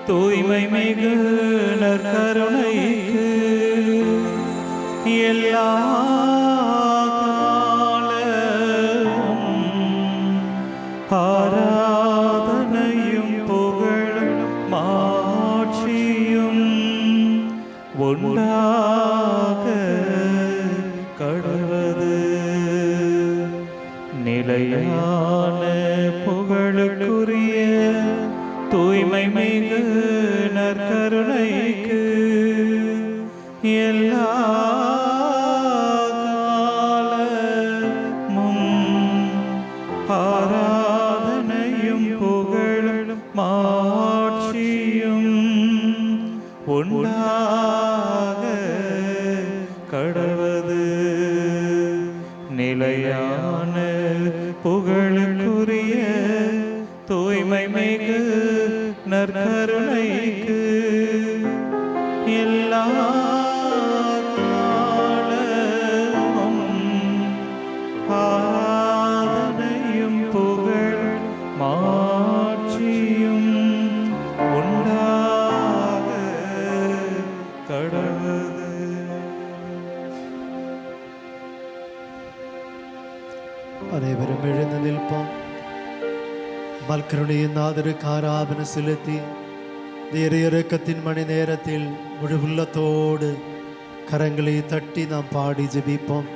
தூய்மை மிகு நற்கருணைக்கு எல்லா ஆராதனையும் புகழும் மாட்சியும் உண்டாக கடவது. நிலையான புகழுக்குரிய தூய்மை மிகு நற்கருணைக்கு எல்லா ஆராதனையும் புகழும் மாட்சியும் உண்டாக கடவது. நிலையான புகழுக்குரிய தூய்மை மிகு நற்கருணைக்கு எல்லா ஆராதனையும் புகழும் மாட்சியும் உண்டாக கடவது. அனைவரும் எழுந்து நிற்போம். மல்கருணையின் நாதருக்கு ஆராதனை செலுத்தி இறையிறக்கத்தின் மணி நேரத்தில் முழு உள்ளத்தோடு கரங்களை தட்டி நாம் பாடி ஜெபிப்போம்.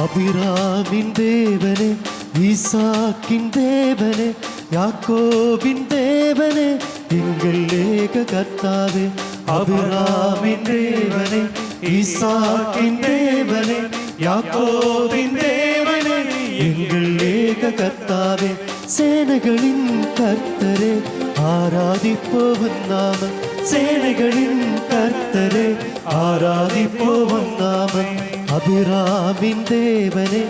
அபிராமின் தேவனே, ஈசாக்கின் தேவனே, யாக்கோபின் தேவனே, எங்கள் ஏக கர்த்தாவே. அபிராமின் தேவனே, ஈசாக்கின் தேவனே, யாக்கோபின் தேவனே, எங்கள் ஏக கர்த்தாவே. சேனைகளின் கர்த்தரே, ஆராதிப்போவன் நாமம். சேனைகளின் கர்த்தரே, ஆராதிப்போவன் நாமம். அபிராமின் தேவனே,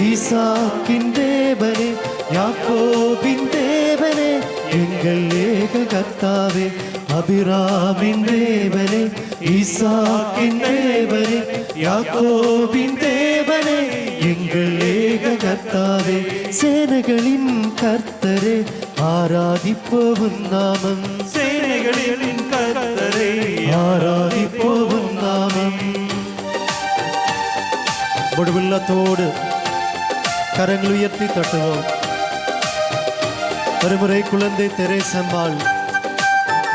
ஈசாக்கின் தேவனே, யாக்கோபின் தேவனே, எங்கள் ஏக கர்த்தாவே. அபிராமின் தேவனே, ஈசாக்கின் தேவனே, யாக்கோபின் தேவனே, எங்கள் ஏக கர்த்தாவே. சேனைகளின் கர்த்தரே, ஆராதிப்போவன் நாமம். சேனைகளின் கர்த்தரே, ஆராதிப்போவன் நாமம். முழுவுள்ளத்தோடு கரங்கள் உயர்த்தி தட்டுவோம். ஒருமுறை குழந்தை தெரேசம்மாள்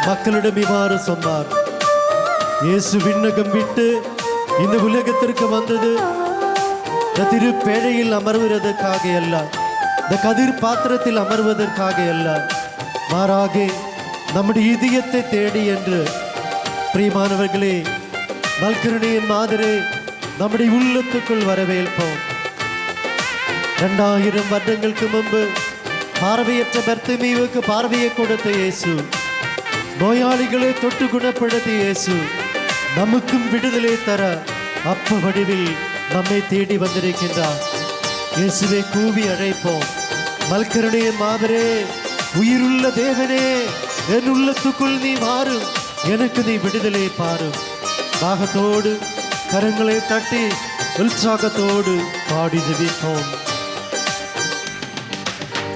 மக்களிடம் இவ்வாறு சொன்னார்: இயேசு விண்ணகம் விட்டு இந்த உலகத்திற்கு வந்தது இந்த திரு பேழையில் அமர்வதற்காக அல்ல, இந்த கதிர் பாத்திரத்தில் அமர்வதற்காக அல்ல, மாறாக நம்முடைய இதயத்தை தேடி என்று. பிரியமானவர்களே, மல்கருணையின் மாதிரி நம்முடைய உள்ளத்துக்குள் வரவேற்போம். 2000 வருடங்களுக்கு முன்பு பார்வையற்ற பர்த்திமேயுவுக்கு பார்வையை கொடுத்த இயேசு, நோயாளிகளை தொட்டு குணப்படுத்திய இயேசு, நமக்கும் விடுதலை தர அப்ப வடிவில் நம்மை தேடி வந்திருக்கின்றார். இயேசுவை கூவி அழைப்போம். மல்கருணையின் மாதரே, உயிருள்ள தேவனே, என் உள்ளத்துக்குள் நீ மாறும், எனக்கு நீ விடுதலை பாரும். தாகத்தோடு கரங்களை தட்டி உற்சாகத்தோடு பாடி ஜெபிப்போம்.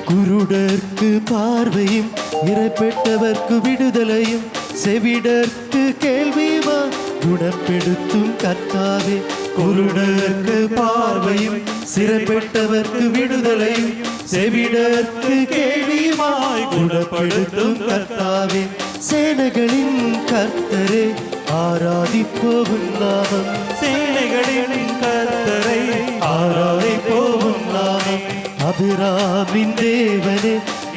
குருடர்க்கு பார்வையும், இறைப்பெற்றவர்க்கு விடுதலையும், செவிடர்க்கு கேள்வியுமா குணப்படுத்தும் கர்த்தாவே. குருடர்க்கு பார்வையும், சிறைப்பெற்றவர்க்கு விடுதலையும், செவிடர்க்கு கேள்வியுமாய் குணப்படுத்தும் கர்த்தாவே. சேனைகளின் கர்த்தரே, ஆராதிப்போவன் நாமம். சேனைகளின் கர்த்தரை, ஆராதிப்போவன் நாமம். அபிராமின் தேவனே,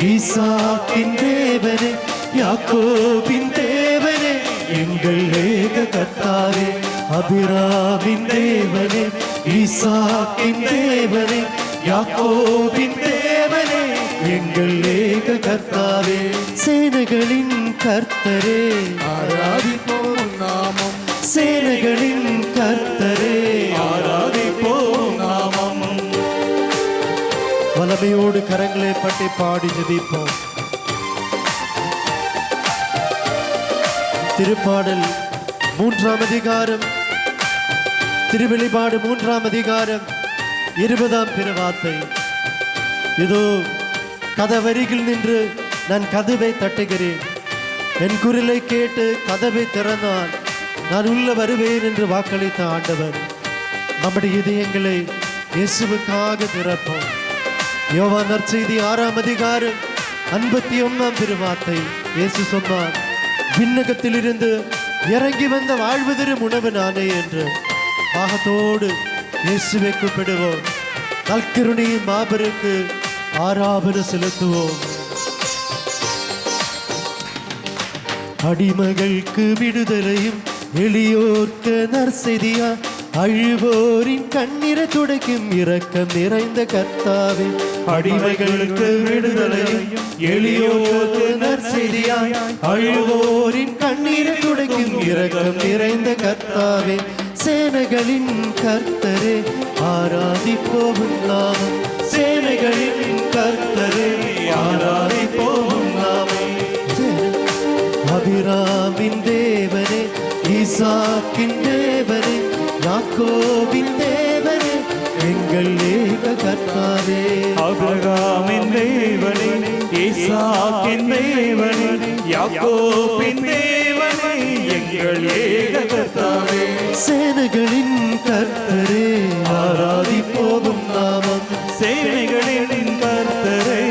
ஈசாக்கின் தேவனே, யாக்கோபின் தேவனே, எங்கள் ஏக கர்த்தாவே. அபிராமின் தேவனே, ஈசாக்கின் தேவனே, யாக்கோபின் தேவனே, எங்கள் ஏக கர்த்தாவே. சேனைகளின் கர்த்தரே, ஆராதிப்போம் சேனைகளின் கர்த்தரே ஆராதிப்போம் நாமம். வல்லமையோடு கரங்களை பற்றி பாடி ஜெபிப்போம். திருப்பாடல் 3ஆம் அதிகாரம், திருவெளிப்பாடு 3ஆம் அதிகாரம் 20ஆம் திருவார்த்தை. இதோ கதவருகில் நின்று நான் கதவை தட்டுகிறேன், என் குரலை கேட்டு கதவை திறந்தால் நான் உள்ள வருவேன் என்று வாக்களித்த ஆண்டவர். நம்முடைய இதயங்களை இயேசுவுக்காக திறப்போம். யோவான் நற்செய்தி 6ஆம் அதிகாரம் 51ஆம் திருவார்த்தை. இயேசு சொன்னார், விண்ணகத்திலிருந்து இறங்கி வந்த வாழ்வு தரும் உணவு நானே என்று. பாகத்தோடு இயேசுவை கூப்பிடுவோம். நற்கருணையின் மாபெருக்கு ஆராதனை செலுத்துவோம். அடிமகளுக்கு விடுதலையும் எளியோர்க்கு நற்செய்தியா, அழுவோரின் கண்ணீரை துடைக்கும் இரக்கம் நிறைந்த கர்த்தாவே. அடிமைகளுக்கு விடுதலையும் எளியோர்க்கு நற்செய்தியாய், அழுவோரின் கண்ணீரை துடைக்கும் இரக்கம் நிறைந்த கர்த்தாவே. சேனைகளின் கர்த்தரே ஆராதிப்போம் நாமம். சேனைகளின் கர்த்தரே ஆராதிப்போம் நாமம். அபிராமின் தேவனே, ஈசாக்கின் தேவனே, யாக்கோபின் தேவனே, எங்கள் ஏக கர்த்தாவே. ஆபிரகாமின் தேவனே, ஈசாக்கின் தேவனே, யாக்கோபின் தேவனே, எங்கள் ஏக கர்த்தாவே. சேனைகளின் கர்த்தரே ஆராதிப்போம் நாமம். சேனைகளின் கர்த்தரை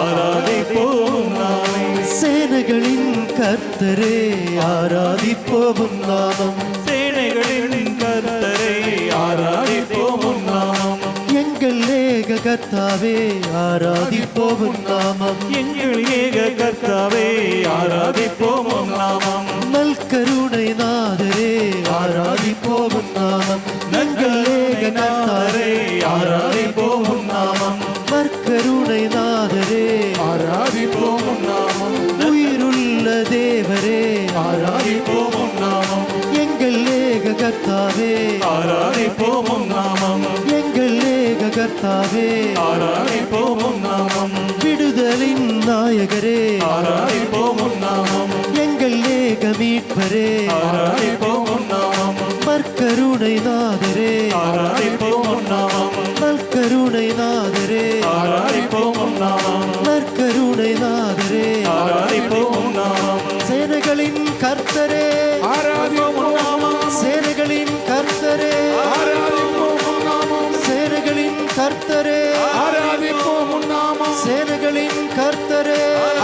ஆராதிப்போம் நாமே. சேனைகளின் கர்த்தரே ஆராதிப்போம் நாமம். சேனைகளின் கர்த்தரை ஆராதிப்போம் நாமம். எங்கள் ஏக கர்த்தாவே ஆராதிப்போம் நாமம். எங்கள் ஏக கர்த்தாவே ஆராதிப்போம் நாமம். நல்கருணை நாதரே ஆராதிப்போம் நாமம். எங்கள் ஏக கர்த்தாரே ஆராதிப்போம் நாமம். நற்கருணை நாதரே ஆராதிப்போம் நாமம். உயிருள்ள தேவரே ஆராதிப்போம் நாமம். எங்கள் ஏக கர்த்தாவே ஆராதிப்போம் நாமம். எங்கள் ஏக கர்த்தாவே ஆராதிப்போம் நாமம். விடுதலின் நாயகரே ஆராதிப்போம் நாமம். எங்கள் ஏக மீட்பரே ஆராதிப்போம் நாமம். நற்கருணை நாதரே ஆராதிப்போம் நாமம். நற்கருணை நாதரே ஆராதிப்போம் நாமம். நற்கருணை நாதரே ஆராதிப்போம் நாமம். சேனைகளின் கர்த்தரே ஆராதிப்போம் நாமம். சேனைகளின் கர்த்தரே ஆராதிப்போம் நாமம். சேனைகளின் கர்த்தரே ஆராதிப்போம் நாமம். சேனைகளின் கர்த்தரே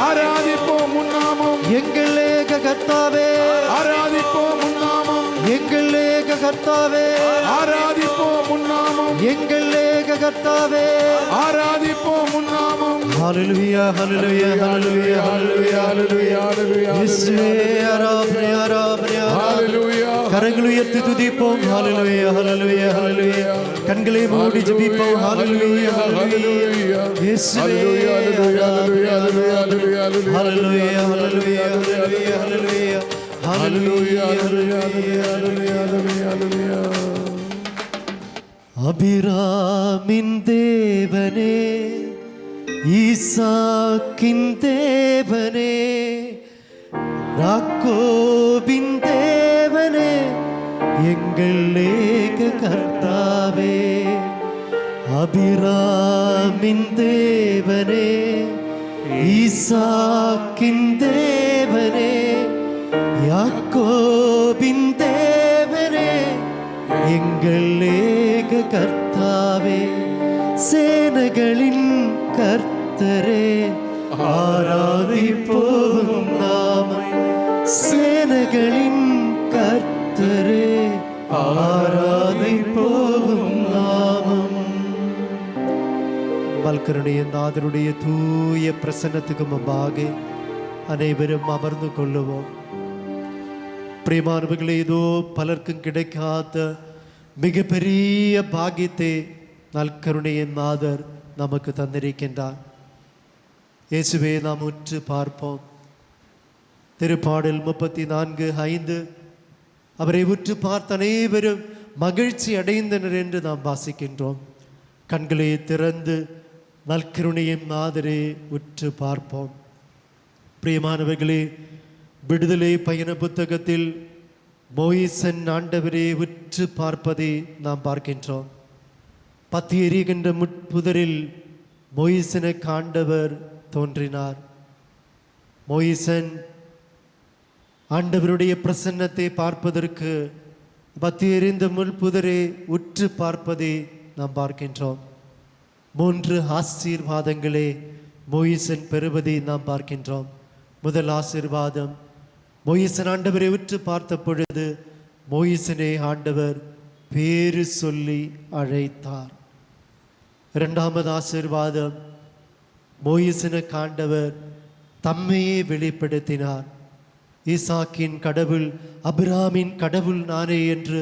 ஆராதிப்போம் நாமம். எங்கள் ஏக கர்த்தாவே ஆராதிப்போம் நாமம். எங்கள் ஏக கர்த்தாவே ஆராதிப்போம் நாமம். எங்கள் ஏக கர்த்தாவே ஆராதிப்போம் நாமம். ஹல்லேலூயா ஹல்லேலூயா ஹல்லேலூயா ஹல்லேலூயா ஹல்லேலூயா ஹல்லேலூயா இயேசுவே ஆராதனை ஆராதனை ஹல்லேலூயா. கரங்களை உயர்த்தி துதிப்போம். ஹல்லேலூயா ஹல்லேலூயா ஹல்லேலூயா. கண்களை மூடி ஜெபிப்போம். ஹல்லேலூயா ஹல்லேலூயா இயேசுவே ஹல்லேலூயா ஹல்லேலூயா ஹல்லேலூயா ஹல்லேலூயா ஹல்லேலூயா ஹல்லேலூயா ஹல்லேலூயா ஹல்லேலூயா ஹல்லேலூயா ஹல்லேலூயா ஹல்லேலூயா ஹல்லேலூயா. அபிராமின் தேவனே, ஈசாக்கின் தேவனே, யாக்கோபின் தேவனே, எங்கள் ஏக கர்த்தாவே. அபிராமின் தேவனே, ஈசாக்கின் தேவனே, யாக்கோபின் தேவனே, எங்கள் ஏக கர்த்தாவே. சேனைகளின் கர்த்தரே ஆராதிப்போம் நாமம். சேனைகளின் கர்த்தரே ஆராதிப்போம் நாமம். மல்கருடைய நாதருடைய தூய பிரசன்னத்துக்கு முன்பாக அனைவரும் அமர்ந்து கொள்ளுவோம். பிரியமானவர்களே, ஏதோ பலருக்கும் கிடைக்காத மிகப்பெரிய பாக்கியத்தை நல்கருணையின் நாதர் நமக்கு தந்திருக்கின்றார். இயேசுவே நாம் உற்று பார்ப்போம். திருப்பாடல் 34:5 அவரை உற்று பார்த்த அனைவரும் மகிழ்ச்சி அடைந்தனர் என்று நாம் வாசிக்கின்றோம். கண்களை திறந்து நற்கருணையின் நாதரே உற்று பார்ப்போம். பிரியமானவர்களே, விடுதலை பயண புத்தகத்தில் மோயிசன் ஆண்டவரே உற்று பார்ப்பதை நாம் பார்க்கின்றோம். பத்தி எரிகின்ற முட்புதரில் மோயிசனுக்கு ஆண்டவர் தோன்றினார். மோயிசன் ஆண்டவருடைய பிரசன்னத்தை பார்ப்பதற்கு பத்தி எறிந்த முள்புதரை உற்று பார்ப்பதை நாம் பார்க்கின்றோம். 3 ஆசீர்வாதங்களே மோயிசன் பெறுவதை நாம் பார்க்கின்றோம். முதல் ஆசீர்வாதம், மோயிசன் ஆண்டவரை உற்று பார்த்த பொழுது மோயிசனை ஆண்டவர் பேரு சொல்லி அழைத்தார். இரண்டாவது ஆசீர்வாதம், மோயிசனுக்கு ஆண்டவர் தம்மையே வெளிப்படுத்தினார். ஈசாக்கின் கடவுள், அபிராமின் கடவுள் நானே என்று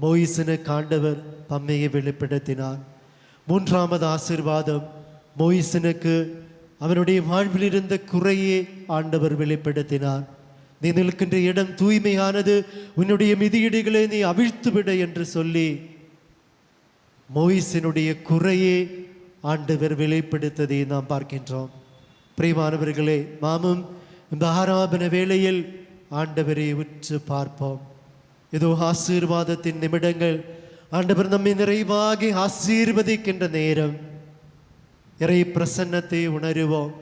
மோயிசனுக்கு ஆண்டவர் தம்மையை வெளிப்படுத்தினார். மூன்றாவது ஆசீர்வாதம், மோயிசனுக்கு அவனுடைய வாழ்வில் இருந்த குறையே ஆண்டவர் வெளிப்படுத்தினார். நீ நிற்கின்ற இடம் தூய்மையானது, உன்னுடைய மிதியீடுகளை நீ அவிழ்த்துவிட என்று சொல்லி மோயிசனுடைய குறையே ஆண்டவர் வெளிப்படுத்ததை நாம் பார்க்கின்றோம். பிரியமானவர்களே, நாமும் இந்த ஆராதனை வேளையில் ஆண்டவரை உற்று பார்ப்போம். இதோ ஆசீர்வாதத்தின் நிமிடங்கள். ஆண்டவர் நம்மை நிறைவாகி ஆசீர்வதிக்கின்ற நேரம். இறை பிரசன்னத்தை உணருவோம்.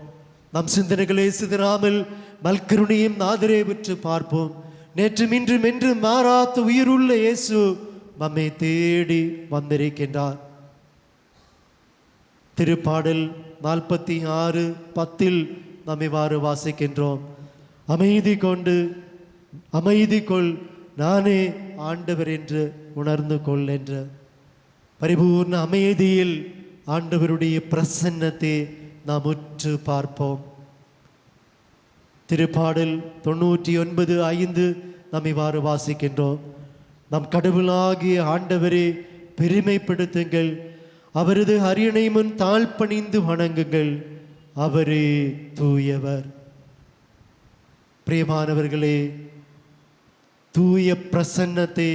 நம் சிந்தனைகளை சிதறாமல் நல்கருணையும் நாதரே உற்று பார்ப்போம். நேற்றும் இன்றும் என்றும் மாறாத உயிருள்ள இயேசு நம்மை தேடி வந்திருக்கின்றார். திருப்பாடல் 46:10 நாம் இவ்வாறு வாசிக்கின்றோம். அமைதி கொள், நானே ஆண்டவர் என்று உணர்ந்து கொள் என்ற பரிபூர்ண அமைதியில் ஆண்டவருடைய பிரசன்னத்தை நாம் உற்று பார்ப்போம். திருப்பாடல் 99:5 நாம் இவ்வாறு வாசிக்கின்றோம். நம் கடவுளாகிய ஆண்டவரை பெருமைப்படுத்துங்கள், அவரது அரியணை முன் தாழ்பணிந்து வணங்குங்கள், அவரே தூயவர். பிரியமானவர்களே, தூய பிரசன்னத்தை,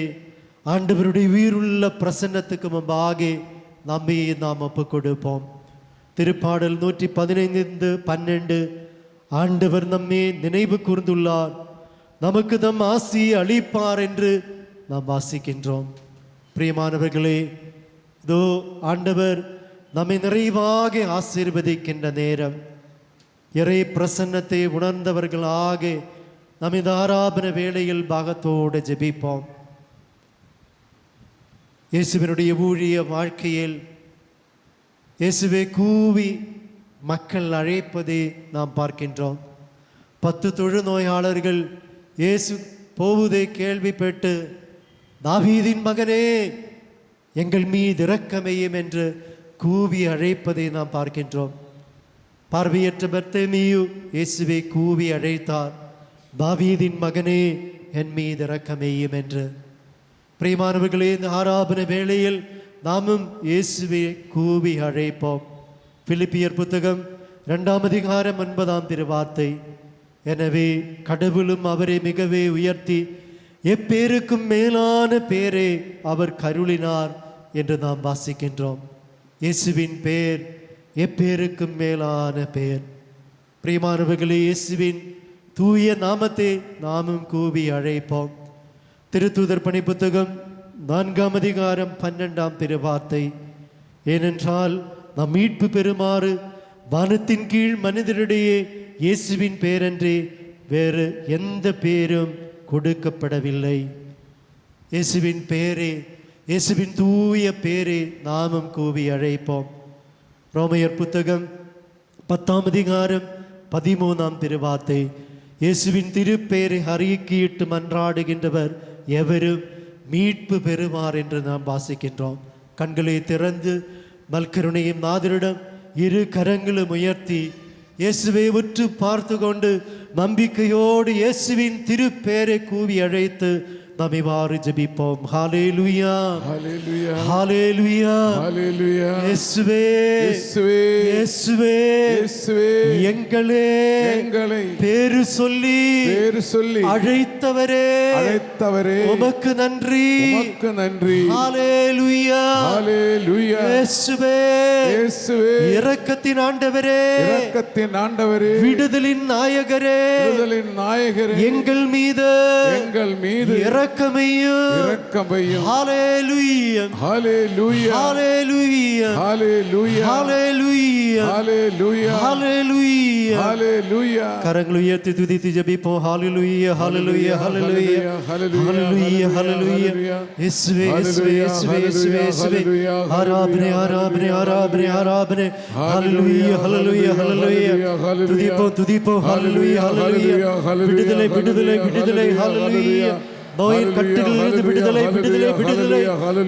ஆண்டவருடைய உயிருள்ள பிரசன்னத்துக்கு முன்பாக நம்மை நாம் ஒப்புக் கொடுப்போம். திருப்பாடல் 115:12 ஆண்டவர் நம்மை நினைவு கூர்ந்துள்ளார், நமக்கு தம் ஆசியை அளிப்பார் என்று நாம் வாசிக்கின்றோம். பிரியமானவர்களே, இதோ ஆண்டவர் நம்மை நிறைவாக ஆசீர்வதிக்கின்ற நேரம். இறை பிரசன்னத்தை உணர்ந்தவர்களாக நாம் இந்த ஆராதனை வேளையில் பாகத்தோடு ஜெபிப்போம். இயேசுவினுடைய ஊழிய வாழ்க்கையில் இயேசுவை கூவி மக்கள் அழைப்பதை நாம் பார்க்கின்றோம். 10 தொழுநோயாளர்கள் இயேசு போவதை கேள்விப்பட்டு, தாவீதின் மகனே எங்கள் மீது இரக்கமையும் என்று கூவி அழைப்பதை நாம் பார்க்கின்றோம். பார்வையற்ற பர்த்தேமியு இயேசுவை கூவி அழைத்தார், தாவீதின் மகனே என் மீது இரக்கமையும் என்று. பிரியமானவர்களே, இந்த ஆராதனை வேளையில் நாமும் இயேசுவை கூவி அழைப்போம். பிலிப்பியர் புத்தகம் 2:9 திருவார்த்தை, எனவே கடவுளும் அவரை மிகவே உயர்த்தி எப்பேருக்கும் மேலான பேரை அவர் கருளினார் என்று நாம் வாசிக்கின்றோம். இயேசுவின் பேர் எப்பேருக்கும் மேலான பேர். பிரியமானவர்களே, இயேசுவின் தூய நாமத்தை நாமும் கூவி அழைப்போம். திருத்தூதர் பணி புத்தகம் 4:12 திருவார்த்தை, ஏனென்றால் நாம் மீட்பு பெறுமாறு வானத்தின் கீழ் மனிதரிடையே இயேசுவின் பேரன்றி வேறு எந்த பேரும் கொடுக்கப்படவில்லை. இயேசுவின் பேரே, இயேசுவின் தூய பேரே நாமும் கூவி அழைப்போம். ரோமையர் புத்தகம் 10:13 திருவார்த்தை, இயேசுவின் திருப்பேரை அறிக்கையிட்டு மன்றாடுகின்றவர் எவரும் மீட்பு பெறுவார் என்று நாம் வாசிக்கின்றோம். கண்களை திறந்து நல்கருணையும் நாதரிடம் இரு கரங்களும் உயர்த்தி இயேசுவை உற்று பார்த்து கொண்டு நம்பிக்கையோடு இயேசுவின் திருப்பேரை கூவி அழைத்து நாம் இவ்வாறு ஜெபிப்போம். ஹalleluya ஹalleluya ஹalleluya ஹalleluya. இயேசுவே இயேசுவே இயேசுவே இயேசுவே எங்களை பேரு சொல்லி அழைத்தவரே உமக்கு நன்றி உமக்கு நன்றி. ஹalleluya ஹalleluya. இயேசுவே இயேசுவே இரக்கத்தின் ஆண்டவரே விடுதலின் நாயகரே எங்கள் மீது இரக்கமையும். ஹalleluya ஹalleluya ஹalleluya ஹalleluya ஹalleluya ஹalleluya ஹalleluya ஹalleluya. கரங்களை உயர்த்தி துதித்து ஜெபிப்போம். ஹalleluya ஹalleluya ஹalleluya ஹalleluya ஹalleluya. இயேசுவே இயேசுவே இயேசுவே இயேசுவே இயேசுவே. ஆராதனை ஆராதனை ஆராதனை ஆராதனை. ஹalleluya ஹalleluya ஹalleluya. துதிப்போம் துதிப்போம். ஹalleluya ஹalleluya. விடுதலை விடுதலை விடுதலை. ஹalleluya. நோயின் கட்டுகளிலிருந்து விடுதலை விடுதலை விடுதலை.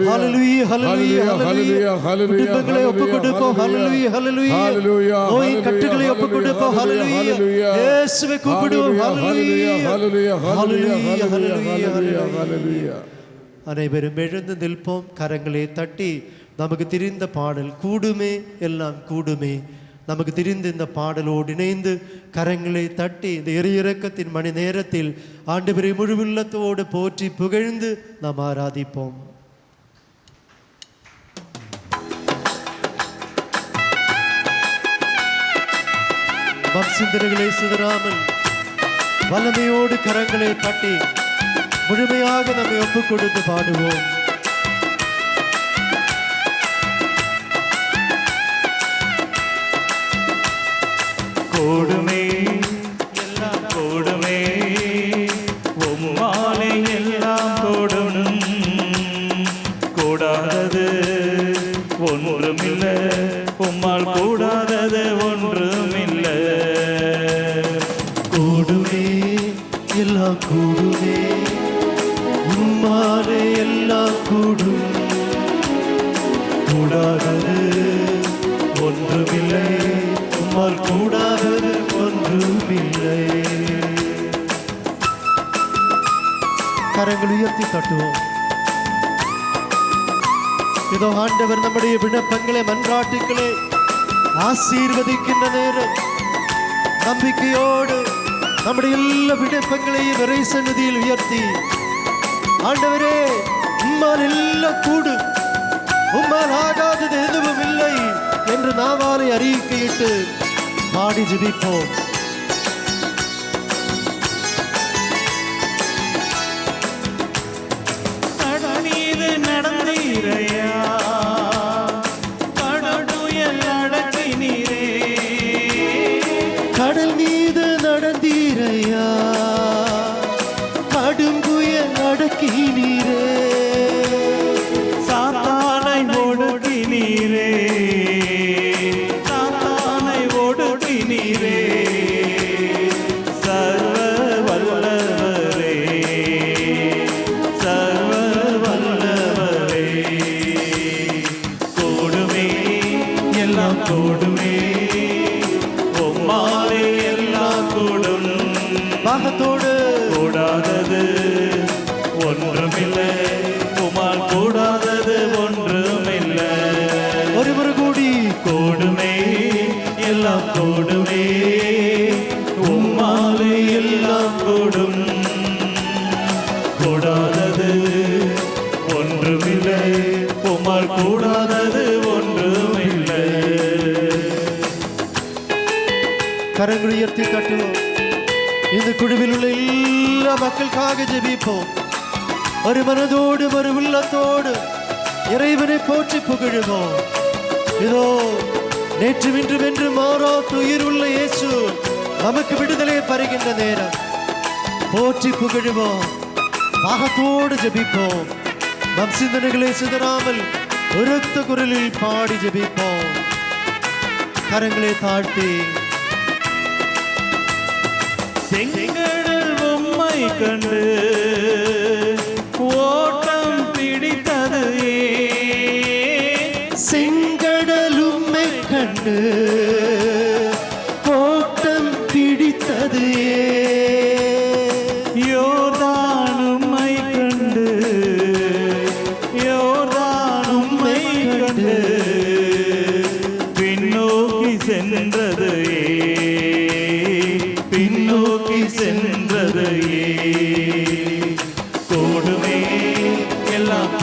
ஹalleluya ஹalleluya ஹalleluya. குடும்பங்களை ஒப்புக்கொடுப்போம். ஹalleluya ஹalleluya. நோயின் கட்டுகளை ஒப்புக்கொடுப்போம். ஹalleluya. இயேசுவை கூப்பிடுவோம். ஹalleluya ஹalleluya ஹalleluya ஹalleluya. அனைவரும் எழுந்து நிற்போம். கரங்களை தட்டி நமக்கு தெரிந்த பாடல் கூடுமே எல்லாம் கூடுமே. நமக்கு தெரிந்த இந்த பாடலோடு இணைந்து கரங்களை தட்டி இந்த இறையிறக்கத்தின் மணி நேரத்தில் ஆண்டவரை முழுவுள்ளத்தோடு போற்றி புகழ்ந்து நாம் ஆராதிப்போம். சிந்தனைகளை சிதறாமல் வல்லமையோடு கரங்களை தட்டி முழுமையாக நம்மை ஒப்புக் கொடுத்து பாடுவோம். கூடுமே எல்லாம் கூடுமே, உம்மாலே எல்லாம் கூடும். கூடாதது ஒன்றுமில்லை, உம்மால் கூடாதது ஒன்றுமில்லை. கூடுமே எல்லாம் கூடுமே, உம்மாலே எல்லாம் கூடும். கூடாதது ஒன்றுமில்லை, உம்மால் கூடாதது ஒன்றுமில்லை. கரங்கள் உயர்த்தி தட்டுவோம். இதோ ஆண்டவர் நம்முடைய விண்ணப்பங்களை மன்றாட்டுக்களை ஆசீர்வதிக்கின்ற நேரம் நம்பிக்கையோடு நம்முடைய எல்லா விண்ணப்பங்களையும் இறை சந்நிதியில் உயர்த்தி, ஆண்டவரே உம்மால் எல்லாம் கூடும், உம்மால் ஆகாதது எதுவும் இல்லை என்று நாவாலை அறிக்கையிட்டு பாடி ஜெபிப்போம். கடனீது நடந்தீரையா, கடலுயல் அடக்கினீரே. கடல் மீது நடந்தீரையா, கடும் புயல் அடக்கினீரே. சாத்தானை ஒடுக்கினீரே, சாத்தானை ஒடுக்கினீரே. சர்வ வல்லவரே, சர்வ வல்லவரே. கூடுமே எல்லாம் கூடுமே, உம்மாலே எல்லாம் கூடும். பாகத்தோடு கூடாதது ஒன்றுமில்லை, உம்மால் கூடாதது ஒன்றுமில்லை. ஒருவர் கூடி கூடுமே எல்லாம் கூடுமே, உம்மாலே எல்லாம் கூடும். கூடாதது ஒன்றுமில்லை, உம்மால் கூடாதது ஒன்றுமில்லை. கரங்களை உயர்த்தி தட்டுவோம். இந்த குழுவில் உள்ள எல்லா மக்களுக்காக ஜெபிப்போம். ஒரு மனதோடு ஒரு உள்ளத்தோடு இறைவனை போற்றி புகழுவோம். இதோ நேற்று இன்றும் என்று மாறாத உயிர் உள்ள இயேசு நமக்கு விடுதலை தருகின்ற நேரம் போற்றி புகழுவோம். பாகத்தோடு ஜெபிப்போம். நம் சிந்தனைகளை சிதறாமல் உரத்த குரலில் பாடி ஜெபிப்போம். கரங்களை தாழ்த்தி செங்கடல் உம்மை கண்டு ஓட்டம் பிடித்தது ஏன்? செங்கடல் உம்மை கண்டு ஓட்டம் பிடித்தது ஏன்? யோர்தான் உம்மை கண்டு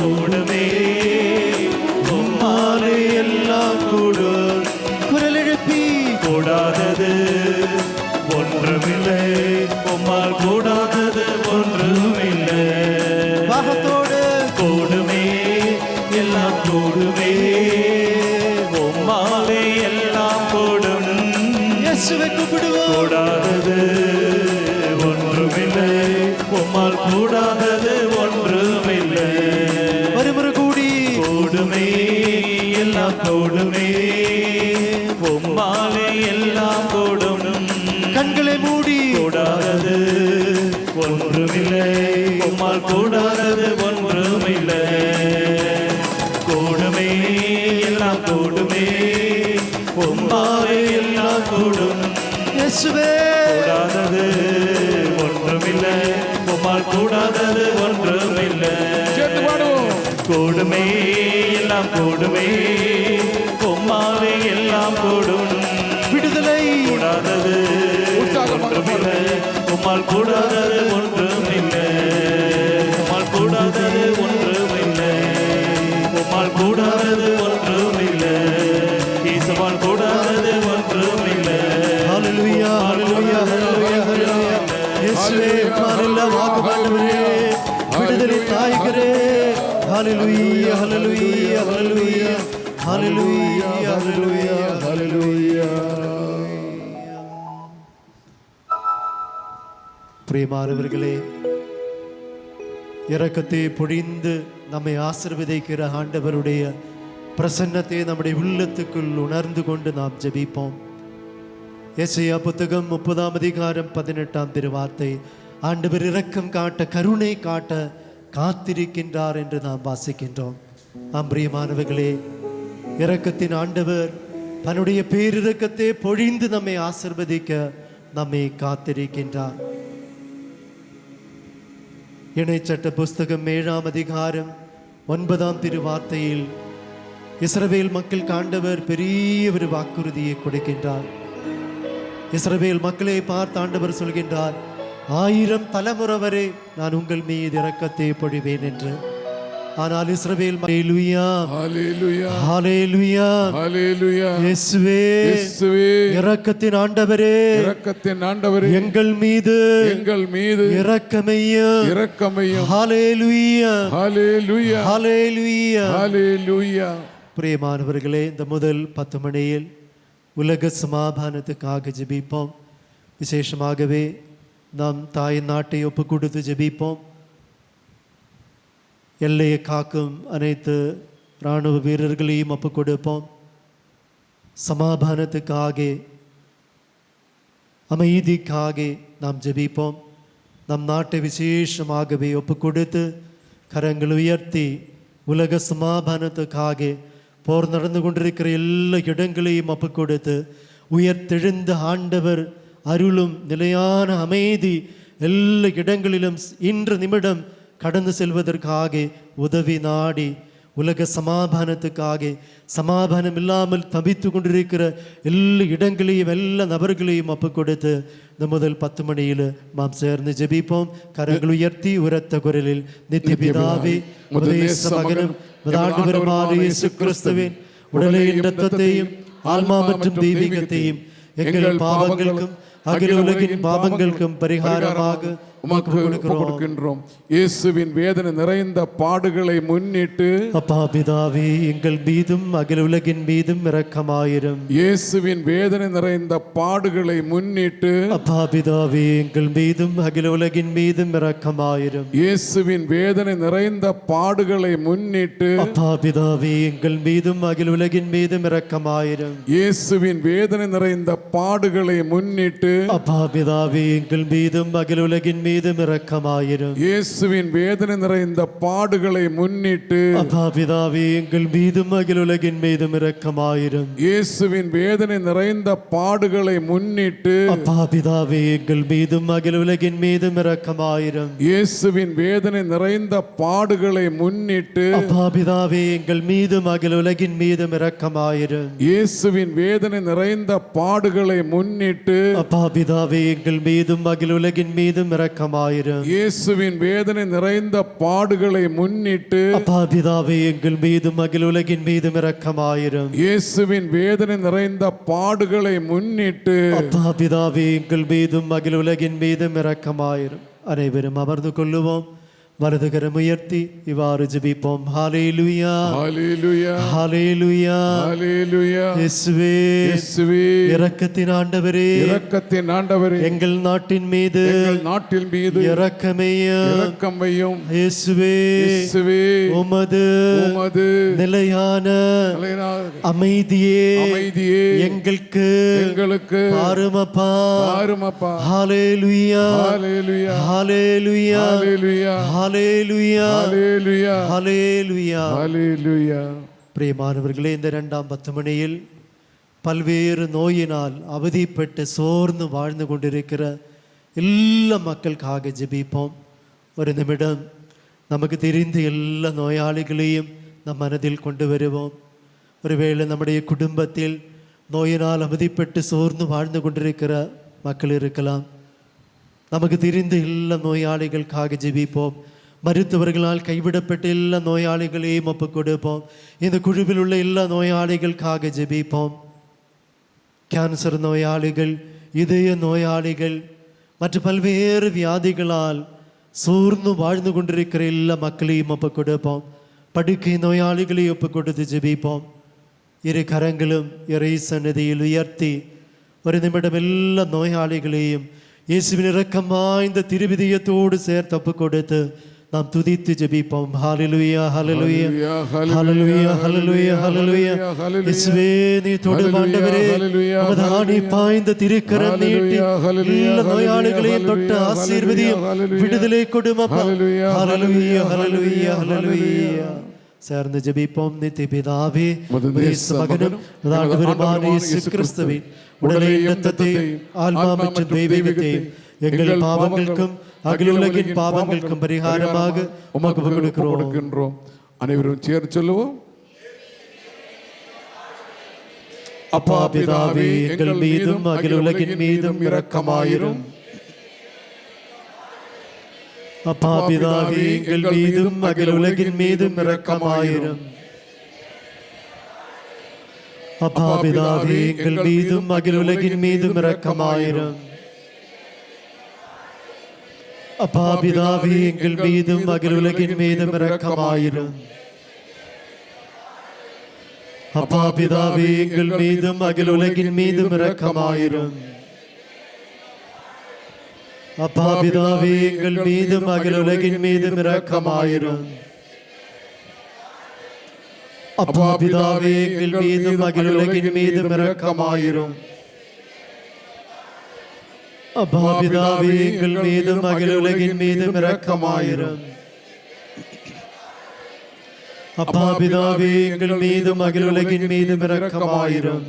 கூடுமே உம்மாலே எல்லாம் கூடும். குரல் எழுப்பி கூடாதது ஒன்றுமில்லை, உம்மால் கூடாதது ஒன்றுமில்லை. பாகத்தோடு கூடுமே எல்லாம் கூடுமே, உம்மாலே எல்லாம் கூடும். இயேசுவை கூப்பிடுவோம். கூடாதது ஒன்றுமில்லை, உம்மால் கூடாதது ஒன்றுமில்லை. மறுமுறை கூடி கூடுமே எல்லாம் கூடுமே, உம்மாலே எல்லாம் கூடும். கண்களை மூடி கூடாதது ஒன்றுமில்லை, உம்மால் கூடாதது ஒன்றுமில்லை. கூடுமே எல்லாம் கூடுமே, உம்மாலே எல்லாம் கூடும். இயேசுவே கூடாதது ஒன்றுமில்லை, உம்மால் கூடாதது ஒன்றுமில்லை. சேர்ந்து பாடுவோம். கூடுமே எல்லாம் கூடுமே, உம்மாலே எல்லாம் கூடும். விடுதலை கூடாதது ஒன்றுமில்லை, உம்மால் கூடாதது ஒன்றுமில்லை. உம்மால் கூடாதது ஒன்றுமில்லை, உம்மால் கூடாதது ஒன்றுமில்லை. இயேசுவால் கூடாதது ஒன்றுமில்லை. ஹல்லேலூயா ஹல்லேலூயா ஹல்லேலூயா ஹல்லேலூயா. இயேசுவே உம்மாலெல்லாம் வாக்குமாண்டவரே, விடுதலை தாயகரே. ஹல்லேலூயா ஹல்லேலூயா ஹல்லேலூயா ஹல்லேலூயா ஹல்லேலூயா ஹalleluya. பிரியமானவர்களே, இரக்கத்தை பொழிந்து நம்மை ஆசீர்வதிக்கிற ஆண்டவருடைய பிரசன்னத்தை நம்முடைய உள்ளத்துக்குள் உணர்ந்து கொண்டு நாம் ஜெபிப்போம். எசேயா புத்தகம் 30ஆம் அதிகாரம் 18ஆம் திருவார்த்தை, ஆண்டவர் இரக்கம் காட்ட கருணை காட்ட காத்திருக்கின்றார் என்று நாம் வாசிக்கின்றோம். ஆம் பிரியமானவர்களே, இரக்கத்தின் ஆண்டவர் தன்னுடைய பேரிரக்கத்தை பொழிந்து நம்மை ஆசீர்வதிக்க நம்மை காத்திருக்கின்றார். இணைச்சட்ட புஸ்தகம் 7ஆம் அதிகாரம் 9ஆம் திருவார்த்தையில் இஸ்ரவேல் மக்கள் ஆண்டவர் பெரிய ஒரு வாக்குறுதியை கொடுக்கின்றார். இஸ்ரவேல் மக்களை பார்த்து ஆண்டவர் சொல்கின்றார், 1000 தலைமுறை வரை நான் உங்கள் மீது இரக்கத்தை பொழிவேன் என்று. ஆனால் இஸ்ரவேல் ஹல்லேலூயா ஹalleluya ஹல்லேலூயா ஹalleluya. இயேசுவே இயேசுவே இரக்கத்தின் ஆண்டவரே, இரக்கத்தின் ஆண்டவரே, எங்கள் மீது இரக்கமையும் இரக்கமையும். ஹல்லேலூயா ஹalleluya ஹல்லேலூயா. ஹalleluya. பிரியமானவர்களே, இந்த முதல் 10 மணியில் உலக சமாதானத்துக்காக ஜெபிப்போம். விசேஷமாகவே நாம் தாய் நாட்டை ஒப்பு கொடுத்து ஜெபிப்போம். எல்லையை காக்கும் அனைத்து இராணுவ வீரர்களையும் ஒப்பு கொடுப்போம். சமாதானத்துக்காக அமைதிக்காக நாம் ஜெபிப்போம். நம் நாட்டை விசேஷமாகவே ஒப்பு கொடுத்து கரங்கள் உயர்த்தி உலக சமாதானத்துக்காக போர் நடந்து கொண்டிருக்கிற எல்லா இடங்களையும் ஒப்பு கொடுத்து உயர்த்தெழுந்த ஆண்டவர் அருளும் நிலையான அமைதி எல்லா இடங்களிலும் இன்று நிமிடம் கடந்து செல்வதற்காக உதவி நாடி உலக சமாதானத்துக்காக சமாதானம் இல்லாமல் தவித்து கொண்டிருக்கிற எல்லா இடங்களையும் எல்லா நபர்களையும் ஒப்பு கொடுத்து இந்த முதல் 10 மணியில் நாம் சேர்ந்து ஜெபிப்போம். கரங்கள் உயர்த்தி உரத்த குரலில், நித்திய பிதாவே, முதலேச மகனும் ஆண்டவருமான இயேசு கிறிஸ்துவின் உடலையும் இரத்தத்தையும் ஆன்மா மற்றும் தெய்வீகத்தையும் எங்கள் பாவங்களுக்கும் அகில உலகின் பாவங்களுக்கும் பரிகாரமாக உமக்கு கொடுக்கிறோம். இயேசுவின் வேதனை நிறைந்த பாடுகளை முன்னிட்டு அப்பா பிதாவே, எங்கள் மீதும் அகில உலகின் மீதும் இரக்கமாயிரும். இயேசுவின் வேதனை நிறைந்த பாடுகளை முன்னிட்டு அப்பா பிதாவே, எங்கள் மீதும் அகில உலகின் மீதும் இரக்கமாயிரும். இயேசுவின் வேதனை நிறைந்த பாடுகளை முன்னிட்டு அப்பா பிதாவே, எங்கள் மீதும் அகில உலகின் மீதும் இரக்கமாயிரும். இயேசுவின் வேதனை நிறைந்த பாடுகளை முன்னிட்டு அப்பா பிதாவே, எங்கள் மீதும் அகில உலகின் மீதும் இரக்கமாயிரும். இயேசுவின் வேதனை நிறைந்த பாடுகளை முன்னிட்டு அப்பா பிதாவே, எங்கள் மீதும் அகில உலகின் மீதும் இரக்கமாயிரும். இயேசுவின் வேதனை நிறைந்த பாடுகளை முன்னிட்டு அப்பா பிதாவே, எங்கள் மீதும் அகில உலகின் மீதும் இரக்கமாயிரும். இயேசுவின் வேதனை நிறைந்த பாடுகளை முன்னிட்டு அப்பா பிதாவே, எங்கள் மீதும் அகில உலகின் மீதும் இரக்கமாயிரும். இயேசுவின் வேதனை நிறைந்த பாடுகளை முன்னிட்டு அப்பா பிதாவே, எங்கள் மீதும் அகில உலகின் மீதும் இரக்கமாயிரும். இரக்கமாயிரும். இயேசுவின் வேதனை நிறைந்த பாடுகளை முன்னிட்டு அப்பா பிதாவே எங்கள் மீதும் அகில உலகின் மீதும் இரக்கமாயிரும். இயேசுவின் வேதனை நிறைந்த பாடுகளை முன்னிட்டு அப்பா பிதாவே எங்கள் மீதும் அகில உலகின் மீதும் இரக்கமாயிரும். அனைவரும் அமர்ந்து கொள்ளுவோம். வலதுகரம் உயர்த்தி இவ்வாறு ஜெபிப்போம். ஹalleluya ஹalleluya ஹalleluya ஹalleluya. இயேசுவே இயேசுவே இரக்கத்தின் ஆண்டவரே, இரக்கத்தின் ஆண்டவரே, எங்கள் நாட்டின் மீது எங்கள் நாட்டின் மீது இரக்கமையும் இரக்கம் வையும். இயேசுவே இயேசுவே உமது நிலையான அமைதியே எங்களுக்கு பாருமப்பா ஹalleluya ஹalleluya ஹalleluya ஹalleluya ஹalleluya ஹalleluya ஹalleluya ஹalleluya. பிரியமானவர்களே, இந்த 2ஆம் 10 மணியில் பல்வேறு நோயினால் அவதிப்பட்டு சோர்ந்து வாழ்ந்து கொண்டிருக்கிற எல்லா மக்களுக்காக ஜெபிப்போம். ஒரு நிமிடம் நமக்கு தெரிந்த எல்லா நோயாளிகளையும் நம் மனதில் கொண்டு வருவோம். ஒருவேளை நம்முடைய குடும்பத்தில் நோயினால் அவதிப்பட்டு சோர்ந்து வாழ்ந்து கொண்டிருக்கிற மக்கள் இருக்கலாம். நமக்கு தெரிந்த எல்லா நோயாளிகளுக்காக ஜெபிப்போம். மருத்துவர்களால் கைவிடப்பட்ட எல்லா நோயாளிகளையும் ஒப்புக் கொடுப்போம். இந்த குழுவில் உள்ள எல்லா நோயாளிகளுக்காக ஜெபிப்போம். கேன்சர் நோயாளிகள், இதய நோயாளிகள் மற்ற பல்வேறு வியாதிகளால் சோர்ந்து வாழ்ந்து கொண்டிருக்கிற எல்லா மக்களையும் ஒப்புக் கொடுப்போம். படுக்கை நோயாளிகளை ஒப்புக் கொடுத்து ஜெபிப்போம். இரு கரங்களும் இறை சந்நிதியில் உயர்த்தி ஒரு நிமிடம் எல்லா நோயாளிகளையும் இயேசுவின் இரக்கம் வாய்ந்த திருவிதியத்தோடு சேர்த்து ஒப்புக் கொடுத்து நாம் துதித்து ஜெபிப்போம். ஹalleluya ஹalleluya ஹalleluya ஹalleluya ஹalleluya. இயேசுவே நீ தொடும் ஆண்டவரே, உமது ஆணி பாய்ந்த திருக்கரம் நீட்டி எல்லா நோயாளிகளையும் தொட்டு ஆசீர்வதியும், விடுதலை கொடும் அப்பா. ஹalleluya ஹalleluya ஹalleluya. சேர்ந்து ஜெபிப்போம். நித்திய பிதாவே, மகனும் ஆண்டவருமான இயேசு கிறிஸ்துவின் உடலையும் இரத்தத்தையும் ஆன்மா மற்றும் தெய்வீகத்தையும் எங்கள் பாவங்களுக்கும் அகில உலகின் பாவங்களுக்கும் பரிகாரமாக உமக்கு கொடுக்கிறோம். அனைவரும் சேர்ந்து சொல்லுவோம். அப்பா பிதாவே, எங்கள் மீதும் அகில உலகின் மீதும் இரக்கமாயிரும். அப்பா பிதாவே, எங்கள் மீதும் அகில உலகின் மீதும் இரக்கமாயிரும். அப்பா பிதாவே, எங்கள் மீதும் அகில உலகின் மீதும் இரக்கமாயிரும். அப்பா பிதாவே, எங்கள் மீதும் அகில உலகின் மீதும் இரக்கமாயிரும். அப்பா பிதாவே, எங்கள் மீதும் அகில உலகின் மீதும் இரக்கமாயிரும். அப்பா பிதாவே, எங்கள் மீதும் அகில உலகின் மீதும் இரக்கமாயிரும். அப்பா பிதாவே, எங்கள் மீதும் அகில உலகின் மீதும் இரக்கமாயிரும். அப்பா பிதாவே, எங்கள் மீதும் அகில உலகின் மீதும் இரக்கமாயிரும். அப்பா பிதாவே, எங்கள் மீதும் அகில உலகின் மீதும் இரக்கமாயிரும்.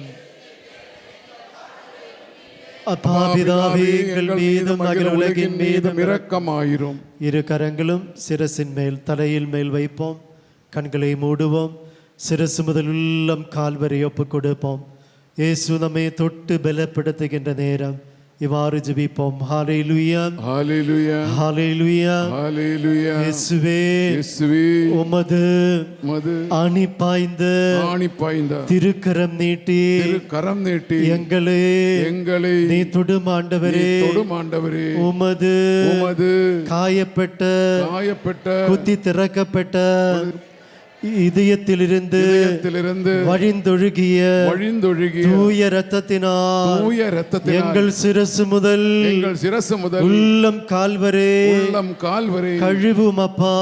அப்பா பிதாவே, எங்கள் மீதும் அகில உலகின் மீதும் இரக்கமாயிரும். இரு கரங்களும் சிரசின் மேல் தலையில் மேல் வைப்போம். கண்களை மூடுவோம். சிரசு முதல் உள்ளம் கால்வரை ஒப்புக் கொடுப்போம். இயேசு நம்மை தொட்டு பலப்படுத்துகின்ற நேரம் இவ்வாறு ஜெபிப்போம். ஹalleluya ஹalleluya ஹalleluya ஹalleluya. இயேசுவே, இயேசுவே உமது ஆணி பாய்ந்த திருக்கரம் நீட்டி எங்களை நீ தொடும் ஆண்டவரே, உமது காயப்பட்ட குத்தி திறக்கப்பட்ட இதயத்திலிருந்து வழிந்தொழுகிய தூய இரத்தத்தினால் எங்கள் சிரசு முதல் உள்ளம் கால்வரே கழுவும் அப்பா.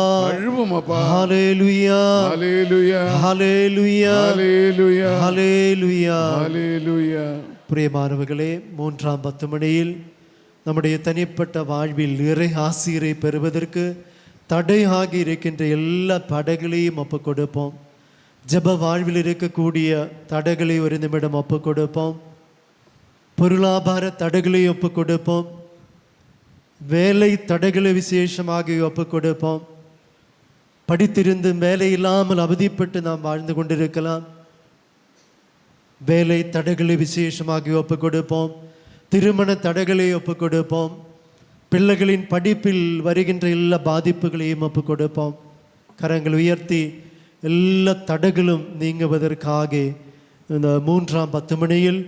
ஹalleluya ஹalleluya ஹalleluya ஹalleluya ஹalleluya. பிரியமானவர்களே, 3ஆம் 10 மணியில் நம்முடைய தனிப்பட்ட வாழ்வில் இறை ஆசீரை பெறுவதற்கு தடையாகி இருக்கின்ற எல்லா தடைகளையும் ஒப்புக் கொடுப்போம். ஜெப வாழ்வில் இருக்கக்கூடிய தடைகளை ஒரு நிமிடம் ஒப்புக் கொடுப்போம். பொருளாதார தடைகளை ஒப்புக் கொடுப்போம். வேலை தடைகளை விசேஷமாக ஒப்புக் கொடுப்போம். படித்திருந்து வேலை இல்லாமல் அவதிப்பட்டு நாம் வாழ்ந்து கொண்டிருக்கலாம். வேலை தடைகளை விசேஷமாக ஒப்புக் கொடுப்போம். திருமண தடைகளை ஒப்புக் கொடுப்போம். பிள்ளைகளின் படிப்பில் வருகின்ற எல்லா பாதிப்புகளையும் ஒப்பு கொடுப்போம். கரங்கள் உயர்த்தி எல்லா தடைகளும் நீங்குவதற்காக இந்த 3ஆம் 10 மணியில்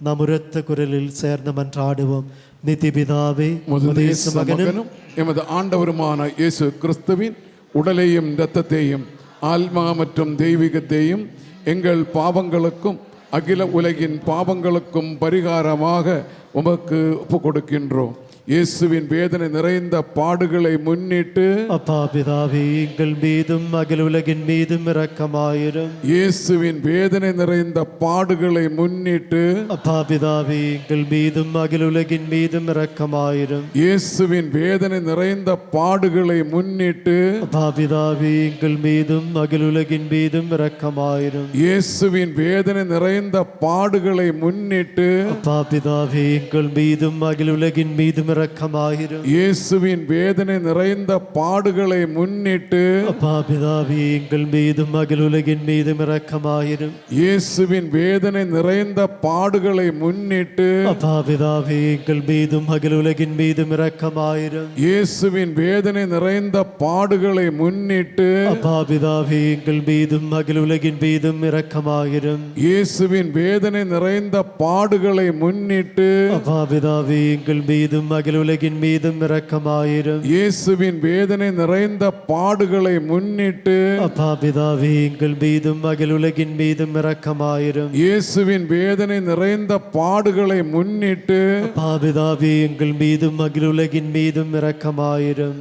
நாம் உரத்த குரலில் சேர்ந்து மன்றாடுவோம். நித்திய பிதாவே, உமது மகனும் எமது ஆண்டவருமான இயேசு கிறிஸ்துவின் உடலையும் இரத்தத்தையும் ஆன்மா மற்றும் தெய்வீகத்தையும் எங்கள் பாவங்களுக்கும் அகில உலகின் பாவங்களுக்கும் பரிகாரமாக உமக்கு ஒப்பு கொடுக்கின்றோம். இயேசுவின் வேதனை நிறைந்த பாடுகளை முன்னிட்டு அப்பா பிதாவே, எங்கள் மீதும் அகில உலகின் மீதும் இரக்கமாயிரும். இயேசுவின் வேதனை நிறைந்த பாடுகளை முன்னிட்டு அப்பா பிதாவே, எங்கள் மீதும் அகில உலகின் மீதும் இரக்கமாயிரும். இயேசுவின் வேதனை நிறைந்த பாடுகளை முன்னிட்டு அப்பா பிதாவே, எங்கள் மீதும் அகில உலகின் மீதும் இரக்கமாயிரும். இயேசுவின் வேதனை நிறைந்த பாடுகளை முன்னிட்டு அப்பா பிதாவே, எங்கள் மீதும் அகில உலகின் மீதும் இரக்கமாயிரும். இயேசுவின் வேதனை நிறைந்த பாடுகளை முன்னிட்டு அப்பா பிதாவே, எங்கள் மீதும் அகில உலகின் மீதும் இரக்கமாயிரும். இயேசுவின் வேதனை நிறைந்த பாடுகளை முன்னிட்டு அப்பா பிதாவே, எங்கள் மீதும் அகில உலகின் மீதும் இரக்கமாயிரும். இயேசுவின் வேதனை நிறைந்த பாடுகளை முன்னிட்டு அப்பா பிதாவே, எங்கள் மீதும் அகில உலகின் மீதும் இரக்கமாயிரும். இயேசுவின் வேதனை நிறைந்த பாடுகளை முன்னிட்டு அப்பா பிதாவே, எங்கள் மீதும் அகில உலகின் மீதும் இரக்கமாயிரும். இயேசுவின் வேதனை நிறைந்த பாடுகளை முன்னிட்டு அப்பா பிதாவே, எங்கள் மீதும் அகில உலகின் மீதும் இரக்கமாயிரும். இயேசுவின் வேதனை நிறைந்த பாடுகளை முன்னிட்டு அப்பா பிதாவே, எங்கள் மீதும் அகில உலகின் மீதும் இரக்கமாயிரும்.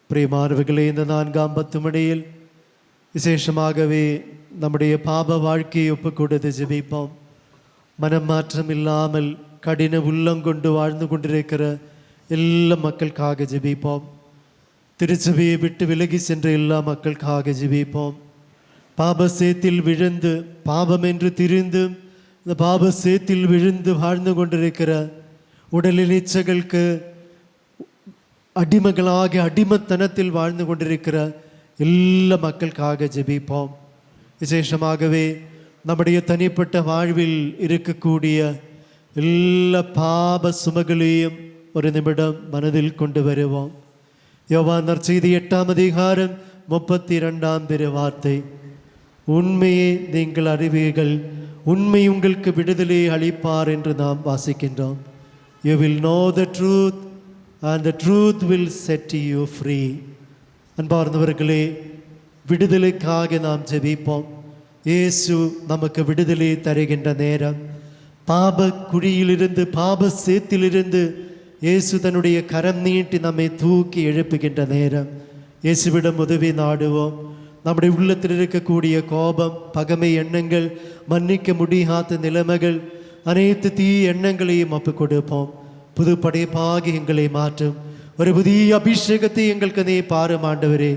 பிரியமானவர்களே, இந்த 4ஆம் 10 மணியில் விசேஷமாகவே நம்முடைய பாப வாழ்க்கையை ஒப்புக் கொடுத்து ஜெபிப்போம். மனம் மாற்றம் இல்லாமல் கடின உள்ளங்கொண்டு வாழ்ந்து கொண்டிருக்கிற எல்லா மக்களுக்காக ஜெபிப்போம். திருச்சபையை விட்டு விலகி சென்ற எல்லா மக்களுக்காக ஜெபிப்போம். பாப சேத்தில் விழுந்து பாபம் என்று திரிந்து இந்த பாப சேத்தில் விழுந்து வாழ்ந்து கொண்டிருக்கிற உடலின் இச்சைகளுக்கு அடிமைகளாக அடிமத்தனத்தில் வாழ்ந்து கொண்டிருக்கிற எல்லா மக்களுக்காக ஜெபிப்போம். விசேஷமாகவே நம்முடைய தனிப்பட்ட வாழ்வில் இருக்கக்கூடிய எல்லா பாப சுமகளையும் ஒரு நிமிடம் மனதில் கொண்டு வருவோம். யோவான் நற்செய்தி 8ஆம் அதிகாரம் 32ஆம் வார்த்தை, உண்மையை நீங்கள் அறிவீர்கள், உண்மை உங்களுக்கு விடுதலை அளிப்பார் என்று நாம் வாசிக்கின்றோம். You will know the truth and the truth will set you free. அன்பார்ந்தவர்களே, விடுதலைக்காக நாம் ஜெபிப்போம். இயேசு நமக்கு விடுதலை தருகின்ற நேரம், பாப குழியிலிருந்து பாப சேத்திலிருந்து இயேசு தன்னுடைய கரம் நீட்டி நம்மை தூக்கி எழுப்புகின்ற நேரம். இயேசுவிடம் உதவி நாடுவோம். நம்முடைய உள்ளத்தில் இருக்கக்கூடிய கோபம், பகைமை எண்ணங்கள், மன்னிக்க முடியாத நிலைமைகள், அனைத்து தீய எண்ணங்களையும் ஒப்புக் கொடுப்போம். புது படைப்பாகி எங்களை மாற்றும் ஒரு புதிய அபிஷேகத்தை எங்களுக்கு நீ பாரும் ஆண்டவரே.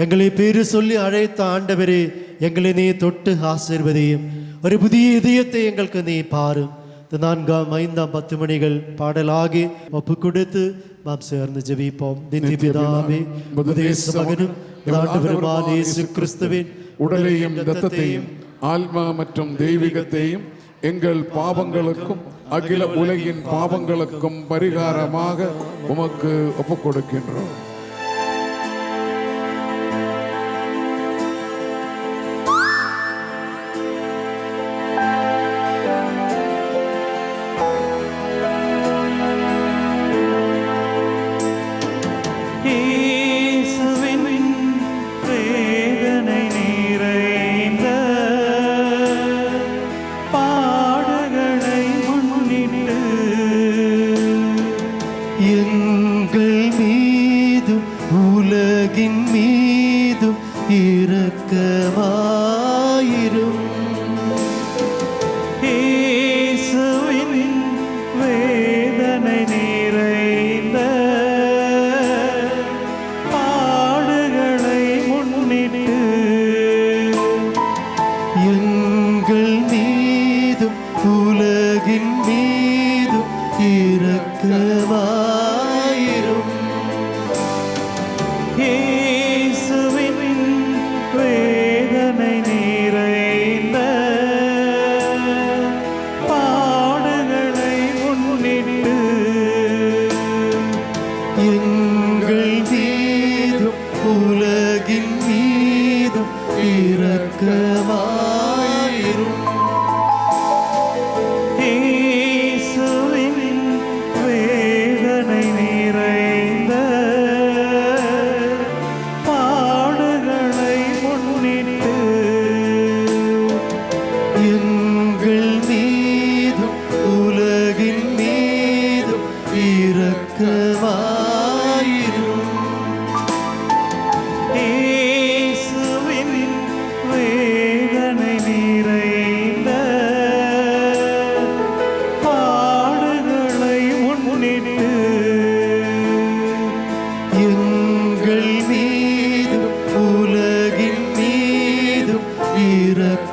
எங்களை பேரு சொல்லி அழைத்த ஆண்டவரே, எங்களை நீ தொட்டு ஆசீர்வதியும். ஒரு புதிய இதயத்தை எங்களுக்கு நீ பாரும். இந்த 4ஆம் 5ஆம் 10 மணிகள் பாடலாகி ஒப்பு கொடுத்து நாம் சேர்ந்து ஜெபிப்போம். நித்திய பிதாவே, மகனும் ஆண்டவருமான இயேசு கிறிஸ்துவின் உடலையும் இரத்தத்தையும் ஆன்மா மற்றும் தெய்வீகத்தையும் எங்கள் பாவங்களுக்கும் அகில உலகின் பாவங்களுக்கும் பரிகாரமாக உமக்கு ஒப்புக் கொடுக்கின்றோம். உலகின் மீதும் இரக்கமாயிரும். இயேசுவின் வேதனை நிறைந்த பாடுகளை முன்னிட்டு எங்கள் மீதும் உலகின் மீதும் இரக்கமாயிரும். இயேசுவின் வேதனை நிறைந்த பாடுகளை முன்னிட்டு எங்கள் மீதும் உலகின் மீதும் இரக்கமாயிரும்.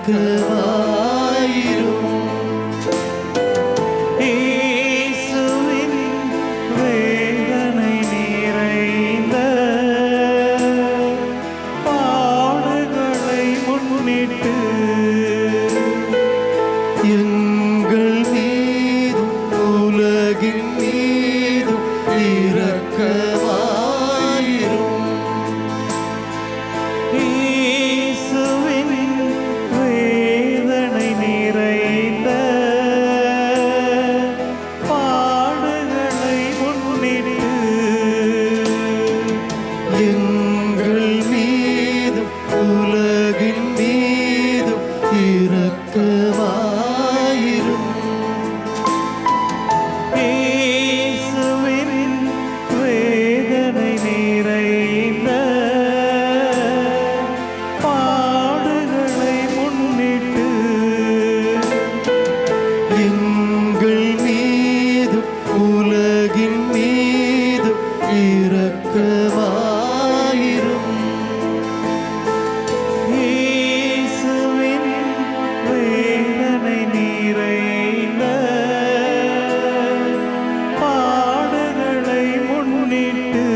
இயேசுவின் வேதனை நிறைந்த பாடுகளை முன்னிட்டு எங்கள் மீதும் உலகின் மீதும் இரக்கமாயிரும். இயேசுவின் வேதனை நிறைந்த பாடுகளை முன்னிட்டு எங்கள் மீதும் உலகின் மீதும் இரக்கமாயிரும். இயேசுவின் வேதனை நிறைந்த பாடுகளை முன்னிட்டு எங்கள் மீதும் உலகின் மீதும் இரக்கமாயிரும். இயேசுவின் வேதனை நிறைந்த பாடுகளை முன்னிட்டு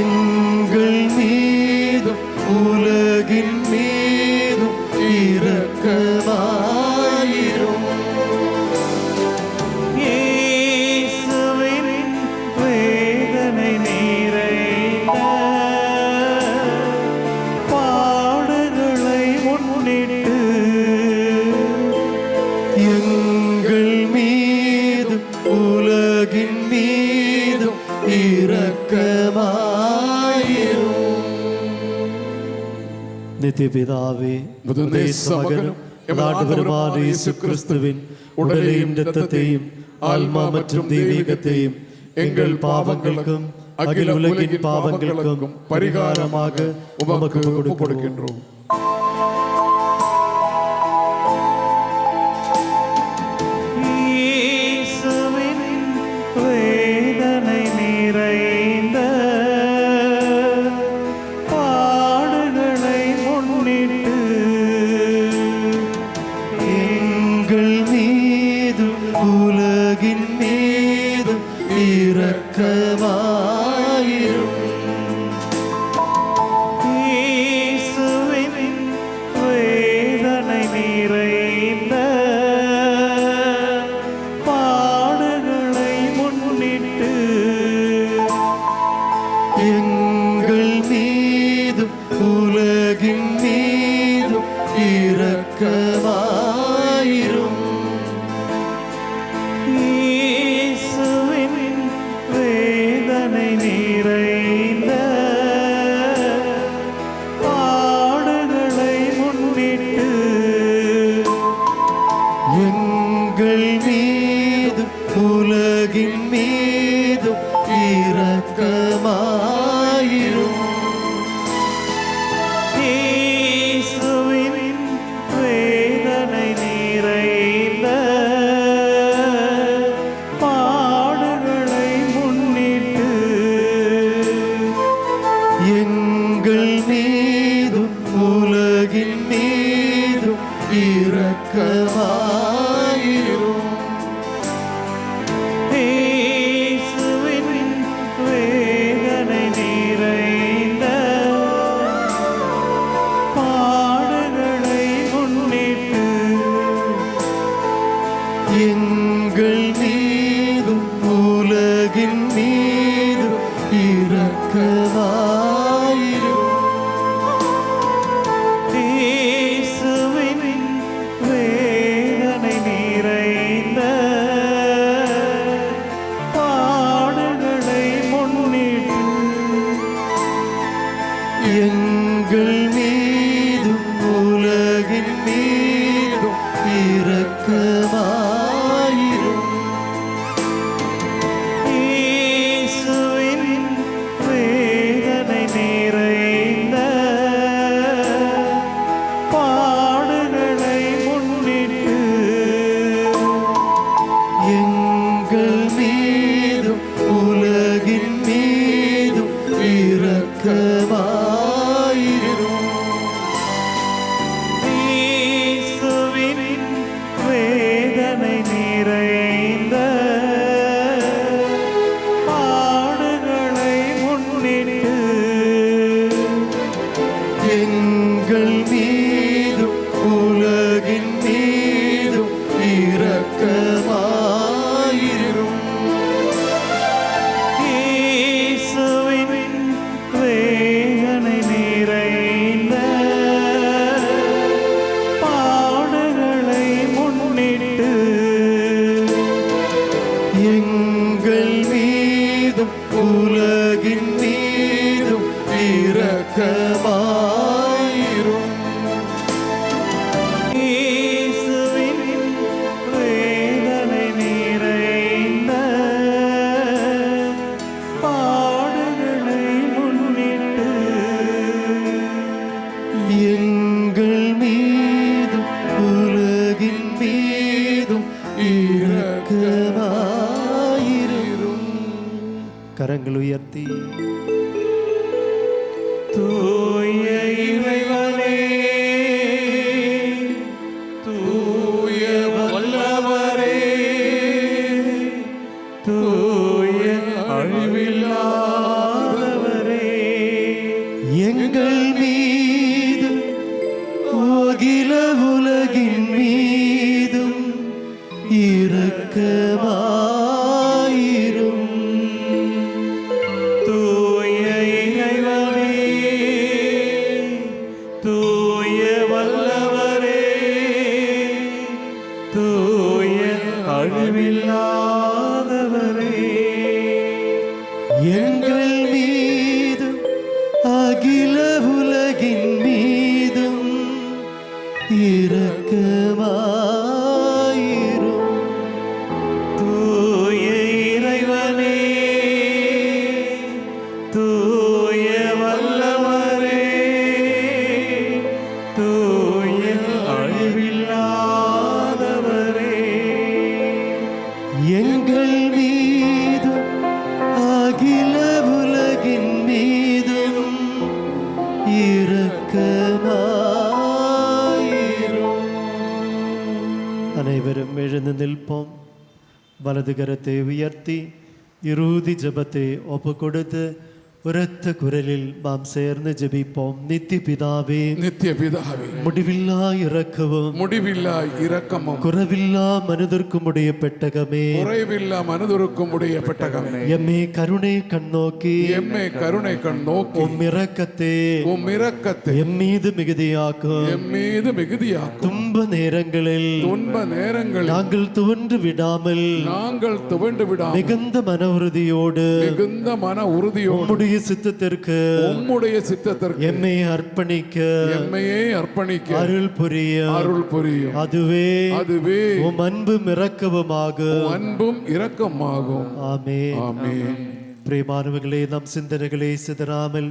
எங்கள் மீதும் உலகின் மீதும் இரக்கமாயிரும். இயேசுவின் வேதனை நிறைந்த பாடுகளை முன்னிட்டு எங்கள் மீதும் உலகின் மீதும் இரக்கமாயிரும். நித்திய பிதாவே, மகனும் ஆண்டவருமான இயேசு கிறிஸ்துவின் உடலையும் இரத்தத்தையும் ஆன்மா மற்றும் தெய்வீகத்தையும் எங்கள் பாவங்களுக்கும் அகில உலகின் பாவங்களுக்கும் பரிகாரமாக உமக்கு கொடுக்கின்றோம். இயேசுவின் வேதனை நிறைந்த பாடுகளை முன்னிட்டு எங்கள் மீதும் உலகின் மீதும் இரக்கமாயிரும். இயேசுவின் வேதனை நிறைந்த பாடுகளை முன்னிட்டு எங்கள் மீதும் உலகின் மீதும் இரக்கமாயிரும். இயேசுவின் வேதனை நிறைந்த பாடுகளை முன்னிட்டு எங்கள் மீதும் உலகின் மீதும் இரக்கமாயிரும். இயேசுவின் வேதனை நிறைந்த பாடுகளை முன்னிட்டு எங்கள் மீதும் உலகின் மீதும் இரக்கமாயிரும். இயேசுவின் வேதனை நிறைந்த பாடுகளை முன்னிட்டு எங்கள் மீதும் உலகின் மீதும் இரக்கமாயிரும். எங்கள் மீதும் உலகின் மீதும் இரக்கமாயிரும். இயேசுவின் வேதனை நிறைந்த பாடுகளை முன்னிட்டு எங்கள் மீதும் உலகின் மீதும் இரக்கமாயிரும். இயேசுவின் வேதனை நிறைந்த பாடுகளை முன்னிட்டு எங்கள் மீதும் உலகின் மீதும் இரக்கமாயிரும். இயேசுவின் வேதனை நிறைந்த பாடுகளை முன்னிட்டு எங்கள் மீதும் உலகின் மீதும் இரக்கமாயிரும். இயேசுவின் வேதனை நிறைந்த பாடுகளை முன்னிட்டு எங்கள் மீதும் உலகின் மீதும் இரக்கமாயிரும். கரங்கள் உயர்த்தி தூய இறைவனே, தூய வல்லவரே, தூய அழிவில்லாதவரே, எங்கள் மீது அகில உலகின் மீதும் இரக்கமாயிரும். தூய இறைவனே, தூய வல்லவரே, தூய அழிவில்லாதவரே, எங்கள் மீது அகில உலகின் மீதும் இரக்கமாயிரும். தூய இறைவனே, தூய வல்லவரே, தூய அழிவில்லாதவரே, எங்கள் மீது அகில உலகின் மீதும் இரக்கமாயிரும். அனைவரும் எழுந்து நிற்போம். வலது கரத்தை உயர்த்தி இறுதி ஜெபத்தை ஒப்பு கொடுத்து உரத்த குரலில் நாம் சேர்ந்து ஜெபிப்போம். நித்திய பிதாவே, நித்திய பிதாவே, முடிவில்லா இரக்கமும் முடிவில்லா இரக்கமும் குறைவில்லா மனிதர்க்கும் உடைய பெட்டகமே, குறைவில்லா மனதுருக்கும் உடைய பெட்டகமே, எம்மே கருணை கண்ணோக்கி எம்மை கருணை கண் நோக்கி உம் இரக்கத்தை உம் இரக்கத்தை எம் மீது மிகுதியாக்கும். எம் மீது மிகுதியாக்கும். துன்ப நேரங்களில் துன்ப நேரங்களில் நாங்கள் துவண்டு விடாமல் நாங்கள் துவண்டு விடாமல் மிகுந்த மன உறுதியோடு மிகுந்த மன உறுதியோடு உம்முடைய சித்தத்திற்கு உம்முடைய சித்தத்திற்கு எம்மை அர்ப்பணிக்க எம்மையே அர்ப்பணிக்க அருள் புரியும். அருள் புரியும். அதுவே அதுவே உம் அன்பும் இரக்கமுமாகும். அன்பும் இரக்கமாகும். ஆமென். ஆமென். பிரியமானவர்களே, நம் சிந்தனைகளை சிதறாமல்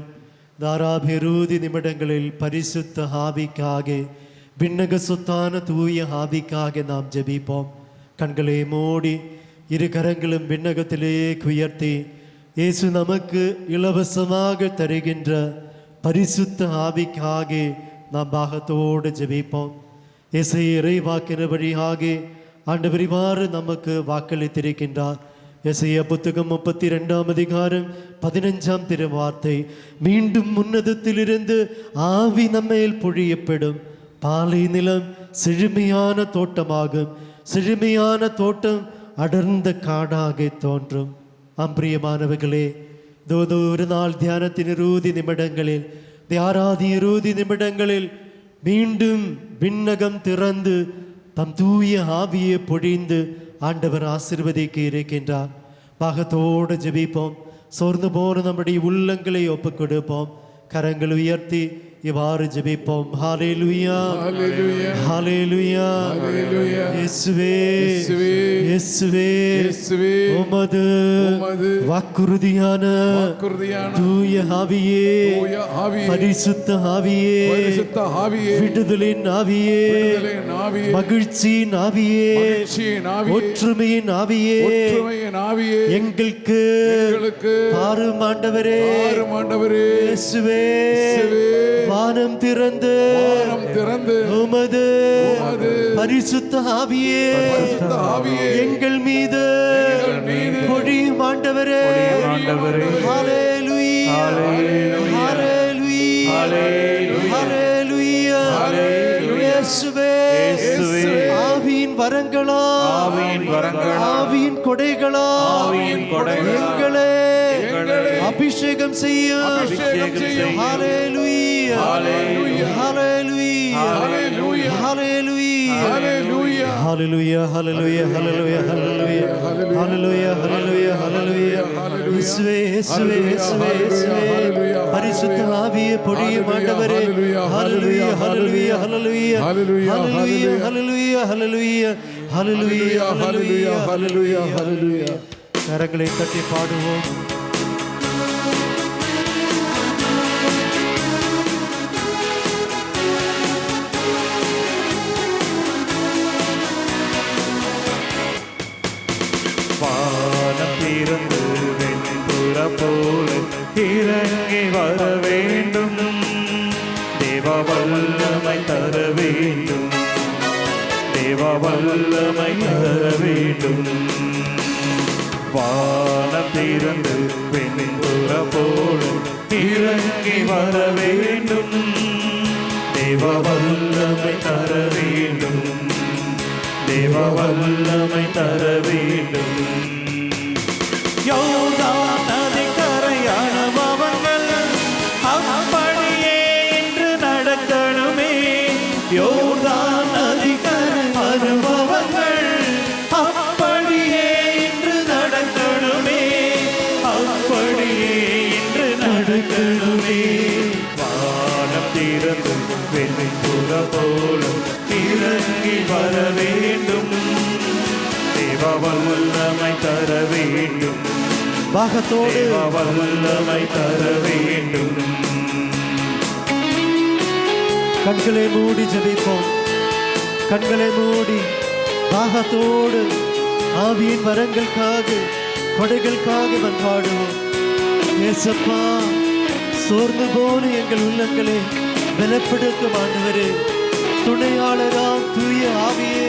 தாராபிரூதி நிமிடங்களில் பரிசுத்த ஆவிக்காக விண்ணக சொத்தான தூய ஆவிக்காக நாம் ஜெபிப்போம். கண்களை மூடி இரு கரங்களும் விண்ணகத்திலே உயர்த்தி இயேசு நமக்கு இலவசமாக தருகின்ற பரிசுத்த ஆவிக்காக நாம் பாகத்தோடு ஜெபிப்போம். இயேசு இறைவாக்கின வழியாக ஆண்டவர் இவ்வாறு நமக்கு வாக்களித்திருக்கின்றார். எசையா புத்தகம் 32 அதிகாரம் 15 திருவார்த்தை, மீண்டும் உன்னதத்திலிருந்து ஆவி நம்மேல் பொழியப்படும். பாலை நிலம் செழுமையான தோட்டமாகும். செழுமையான தோட்டம் அடர்ந்த காடாக தோன்றும். அம்பிரியமானவர்களே, தோதோ ஒரு நாள் தியானத்தின் இறுதி நிமிடங்களில், தியாராதி இறுதி நிமிடங்களில் மீண்டும் விண்ணகம் திறந்து தம் தூய ஆவியை பொழிந்து ஆண்டவர் ஆசீர்வதிக்க இருக்கின்றார். பாகத்தோடு ஜெபிப்போம். சோர்ந்து போன நம்முடைய உள்ளங்களை ஒப்புக் கொடுப்போம். கரங்கள் உயர்த்தி இவ்வாறு ஜெபிப்போம். ஹalleluya ஹalleluya ஹalleluya ஹalleluya இயேசுவே இயேசுவே இயேசுவே இயேசுவே உமது வாக்குறுதியான தூய ஆவியே தூய ஆவியே பரிசுத்த ஆவியே பரிசுத்த ஆவியே விடுதலின் ஆவியே விடுதலின் ஆவியே மகிழ்ச்சியின் ஆவியே மகிழ்ச்சியின் ஆவியே ஒற்றுமையின் ஆவியே ஒற்றுமையின் ஆவியே எங்களுக்கு பாரும் ஆண்டவரே இயேசுவே வானம் திறந்து உமது பரிசுத்த ஆவியே எங்கள் மீது பொழியும் ஆண்டவரே. ஹalleluya ஹalleluya ஹalleluya இயேசுவே ஆவியின் வரங்களா ஆவியின் கொடைகளா எங்களை அபிஷேகம் செய்யும். ஹalleluya ஹalleluya ஹalleluya ஹalleluya ஹalleluya ஹalleluya ஹalleluya ஹalleluya ஹalleluya ஹalleluya இயேசுவே இயேசுவே இயேசுவே இயேசுவே பரிசுத்த ஆவியே பொழியும் ஆண்டவரே. ஹalleluya ஹalleluya ஹalleluya ஹalleluya ஹalleluya ஹalleluya ஹalleluya ஹalleluya ஹalleluya ஹalleluya கரங்களை தட்டி பாடுவோம். வானம் திறந்து வெண்புற போல இறங்கி வர வேண்டும். தேவ வல்லமை தர வேண்டும். தேவ வல்லமை தர வேண்டும். வானம் திறந்து வெண்புற போல இறங்கி வர வேண்டும். தேவ வல்லமை தர வேண்டும். தேவ வல்லமை தர வேண்டும். யோர்தான் நதிக்கரையான அவர்கள் அப்படியே இன்று நடக்கணுமே. யோர்தான் நதிக்கரையான அவர்கள் அப்படியே இன்று நடக்கணுமே. அப்படியே இன்று நடக்கணுமே. வானம் திறந்து வெண்புற போல இறங்கி வர வேண்டும். தேவ வல்லமை தர வேண்டும். பாகத்தோடு வல்லமை தர வேண்டும். கண்களை மூடி ஜெபிப்போம். கண்களை மூடி பாகத்தோடு ஆவியின் வரங்களுக்காக கொடைகளுக்காக மன்றாடுவோம். இயேசப்பா சோர்ந்து போன எங்கள் உள்ளங்களை பலப்படுத்தும் ஆண்டவரே. துணையாளராம் தூய ஆவியே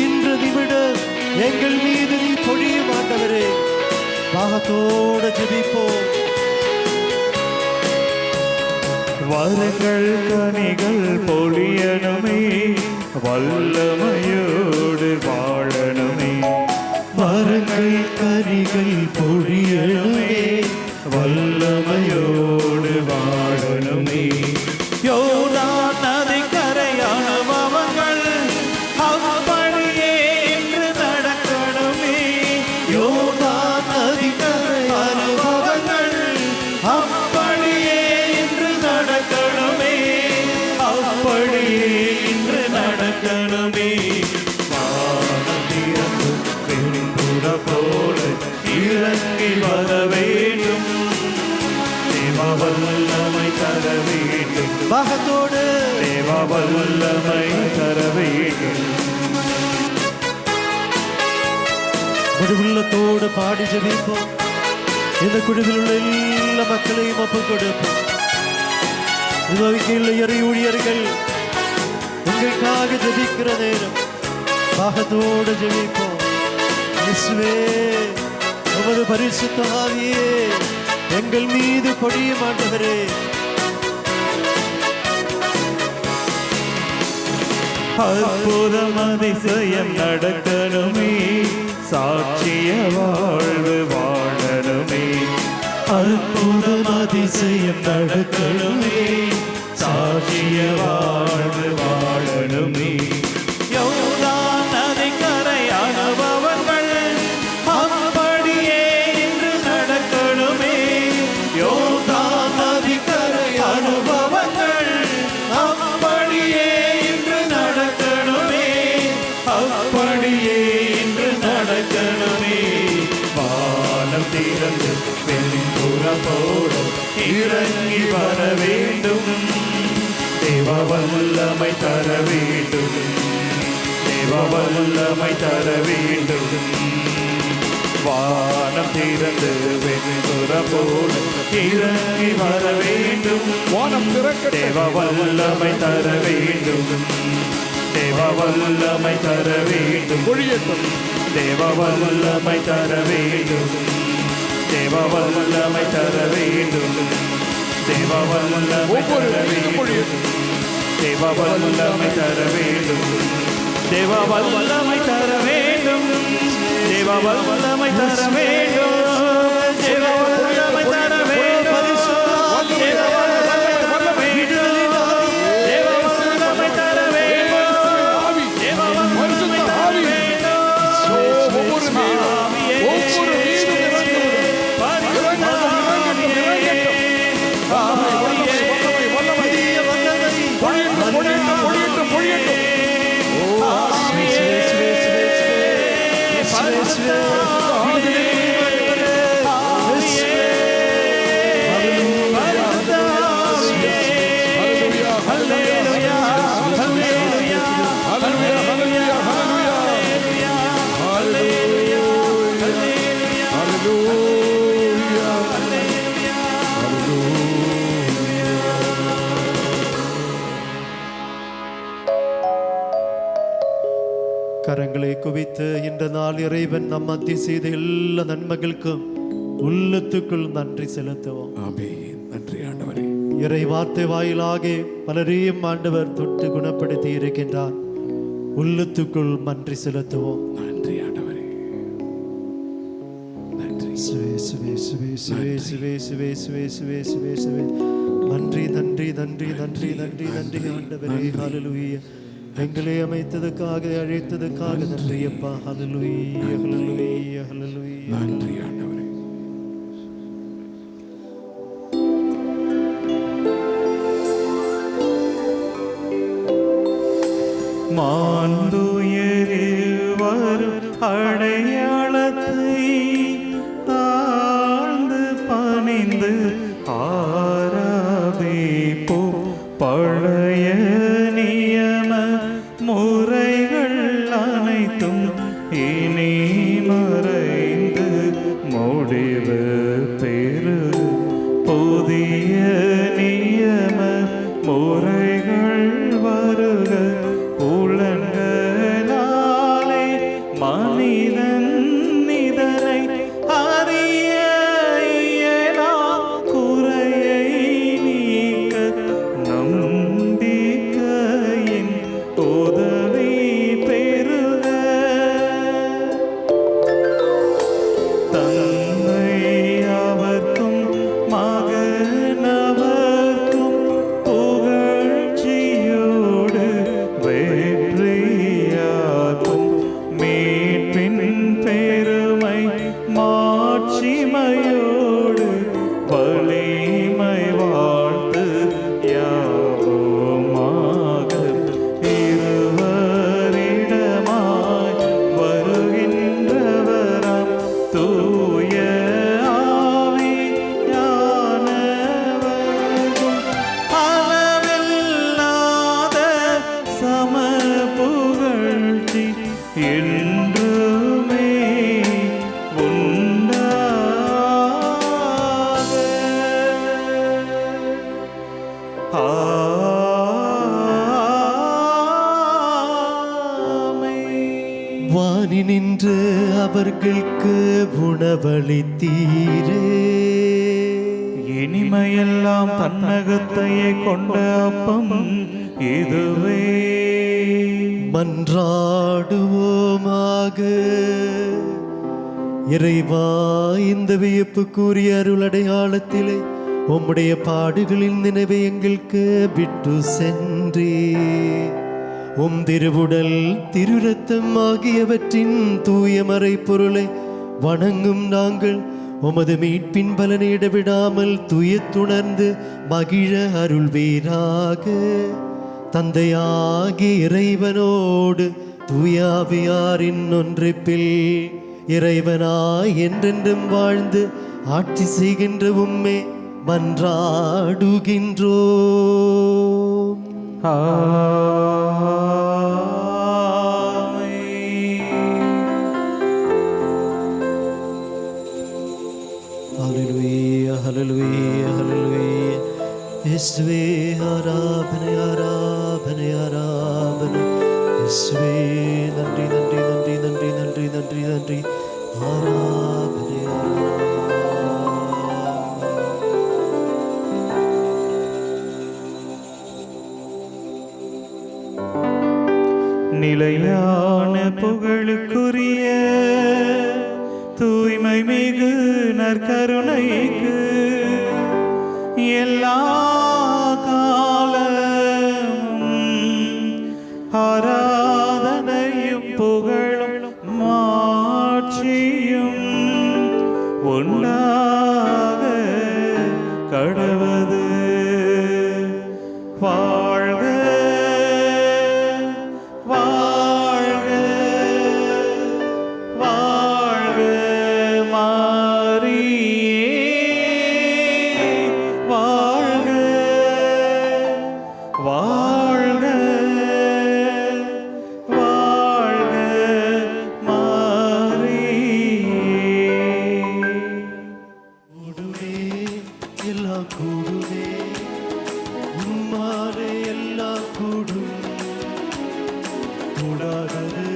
இன்று நிமிடம் எங்கள் மீது நீ பொழியும் ஆண்டவரே. பாகத்தோடு ஜெபிப்போம். வரங்கள் கனிகள் பொழியணுமே. வல்லமையோடு வாழணுமே. வரங்கள் கனிகள் பொழியணுமே. வல்லமையோடு வாழணுமே. யோர்தான் நதிக்கரையான அவர்கள் அப்படியே இன்று நடக்கணுமே. யோர்தான் நதிக்கரையான அவர்கள் அப்படியே இன்று நடக்கணுமே. அப்படியே இன்று நடக்கணுமே. வானம் திறந்து வெண்புற போல இறங்கி வர வேண்டும். தேவ வல்லமை தர வேண்டும். பாகத்தோடு தேவ வல்லமை தர வேண்டும். முழுவுள்ளத்தோடு பாடி ஜெபிப்போம். இந்த குழுவில் உள்ள எல்லா மக்களையும் ஒப்புக் கொடுப்போம். உள்ள இறை ஊழியர்கள் உங்களுக்காக ஜெபிக்கிற நேரம் பாகத்தோடு ஜெபிப்போம். இயேசுவே உமது பரிசுத்த ஆவியே எங்கள் மீது பொழியும் ஆண்டவரே. அற்புதம் அதிசயம் நடக்கணுமே. சாட்சிய வாழ்வு வாழணுமே. அற்புதம் அதிசயம் நடக்கணுமே. சாட்சிய வாழ்வு வாழணுமே. யோர்தான் நதிக்கரையான அவர்கள் அப்படியே இன்று நடக்கணுமே. யோர்தான் நதிக்கரையான இறங்கி வர வேண்டும். தேவ வல்லமை தர வேண்டும். தேவ வல்லமை தர வேண்டும். வானம் திறந்து வெண்புறம் போல இறங்கி வர வேண்டும். வானம் திறக்கட்டும். தேவ வல்லமை தர வேண்டும். தேவ வல்லமை தர வேண்டும். பொழியட்டும். தேவ வல்லமை தர வேண்டும். தேவ வல்லமை தர வேண்டும். தேவ வல்லமை தர வேண்டும். தேவ வல்லமை தர வேண்டும். தேவ வல்லமை தர வேண்டும். தேவ வல்லமை தர வேண்டும். தேவ வல்லமை தர வேண்டும். தேவ வல்லமை தர வேண்டும். தேவ வல்லமை தர வேண்டும். தேவ வல்லமை தர வேண்டும். ஒவ்வொரு மீனும் கரங்களை குவித்து இந்த நாள் இறைவன் நம் மத்திய செய்த எல்லா நன்மைகளுக்கும் உள்ளத்துக்குள் நன்றி செலுத்துவோம். ஆமென். நன்றி ஆண்டவரே. இறை வார்த்தை வாயிலாக பலரையும் ஆண்டவர் தொட்டு குணப்படுத்தி இருக்கின்றார். உள்ளத்துக்குள் நன்றி செலுத்துவோம். நன்றி ஆண்டவரே. நன்றி. சுவே சுவே சுவே சுவே சுவே சுவே சுவே சுவே சுவே சுவே. நன்றி நன்றி நன்றி நன்றி நன்றி நன்றி ஆண்டவரே. ஹல்லேலூயா. எங்களை அமைத்ததுக்காக அழைத்ததுக்காக நன்றி அப்பா. ஹல்லேலூயா ஹல்லேலூயா ஹல்லேலூயா. நன்றி ஆண்டவரே. மாண்டுயரில் வரும் அடையாளத்தை தாழ்ந்து பணிந்து ஆராதிப்போ. பழைய நியம முறைகள் அனைத்தும் இனி மறைந்து முடிவு பெறு. புதிய நியம முறைகள் வருக. புலன்களாலே மனிதன் இதனை அறிய இயலா. குறையை நீக்க நம்பிக்கையின் உதவி பெறுக. தந்தை அவர்க்கும் மகன் அவர்க்கும் புகழ்ச்சியோடு வெற்றியாக்கும். மீட்பின் பெருமை மாட்சிமையோடு வலிமை வாழ்த்து யாவுமாக. இருவரிடமாய் வருகின்றவராம் தூய ஆவியானவரும் அளவில்லாத சம புகழ்ச்சி என்றுமே உண்டாக. ஆமென். வானி நின்று அவர்களுக்கு உணவளித்தீரே. இனிமையெல்லாம் தன்னகத்தையே கொண்ட அப்பம் இதுவே. மன்றாடுவோமாக. இறைவா, இந்த வியப்புக்குரிய அருள் அடையாளத்திலே உம்முடைய பாடுகளின் நினைவை எங்களுக்கு விட்டு சென்றே. உம் திருவுடல் திருரத்தம் ஆகியவற்றின் தூய மறைப்பொருளை வணங்கும் நாங்கள் உமது மீட்பின் பலனை இடைவிடாமல் துயத்துணர்ந்து மகிழ அருள்வீராக. தந்தையாகிய இறைவனோடு தூயாவியாரின் ஒன்றிப்பில் இறைவனாய் என்றென்றும் வாழ்ந்து ஆட்சி செய்கின்ற உம்மே மன்றாடுகின்றோம். ஹல்லேலூயா ஹல்லேலூயா ஹல்லேலூயா. இயேசுவே ஆராதனை ஆராதனை ஆராதனை. இயேசுவே நன்றி நன்றி நன்றி நன்றி நன்றி நன்றி நன்றி. ஆராதனை ஆராதனை. நிலையான புகழுக்குரிய தூய்மை மிகு நற்கருணைக்கு எல்லா காலமும் ஆராதனையும் புகழும் மாட்சியும் உண்டாக கடவது. வாழ்க வாழ்க வாழ்க மாரியே, வாழ்க வாழ்க வாழ்க மாரியே. கூடுவே எல்லாம் கூடுவே, உம்மாலே எல்லாம் கூடும். கூடாதது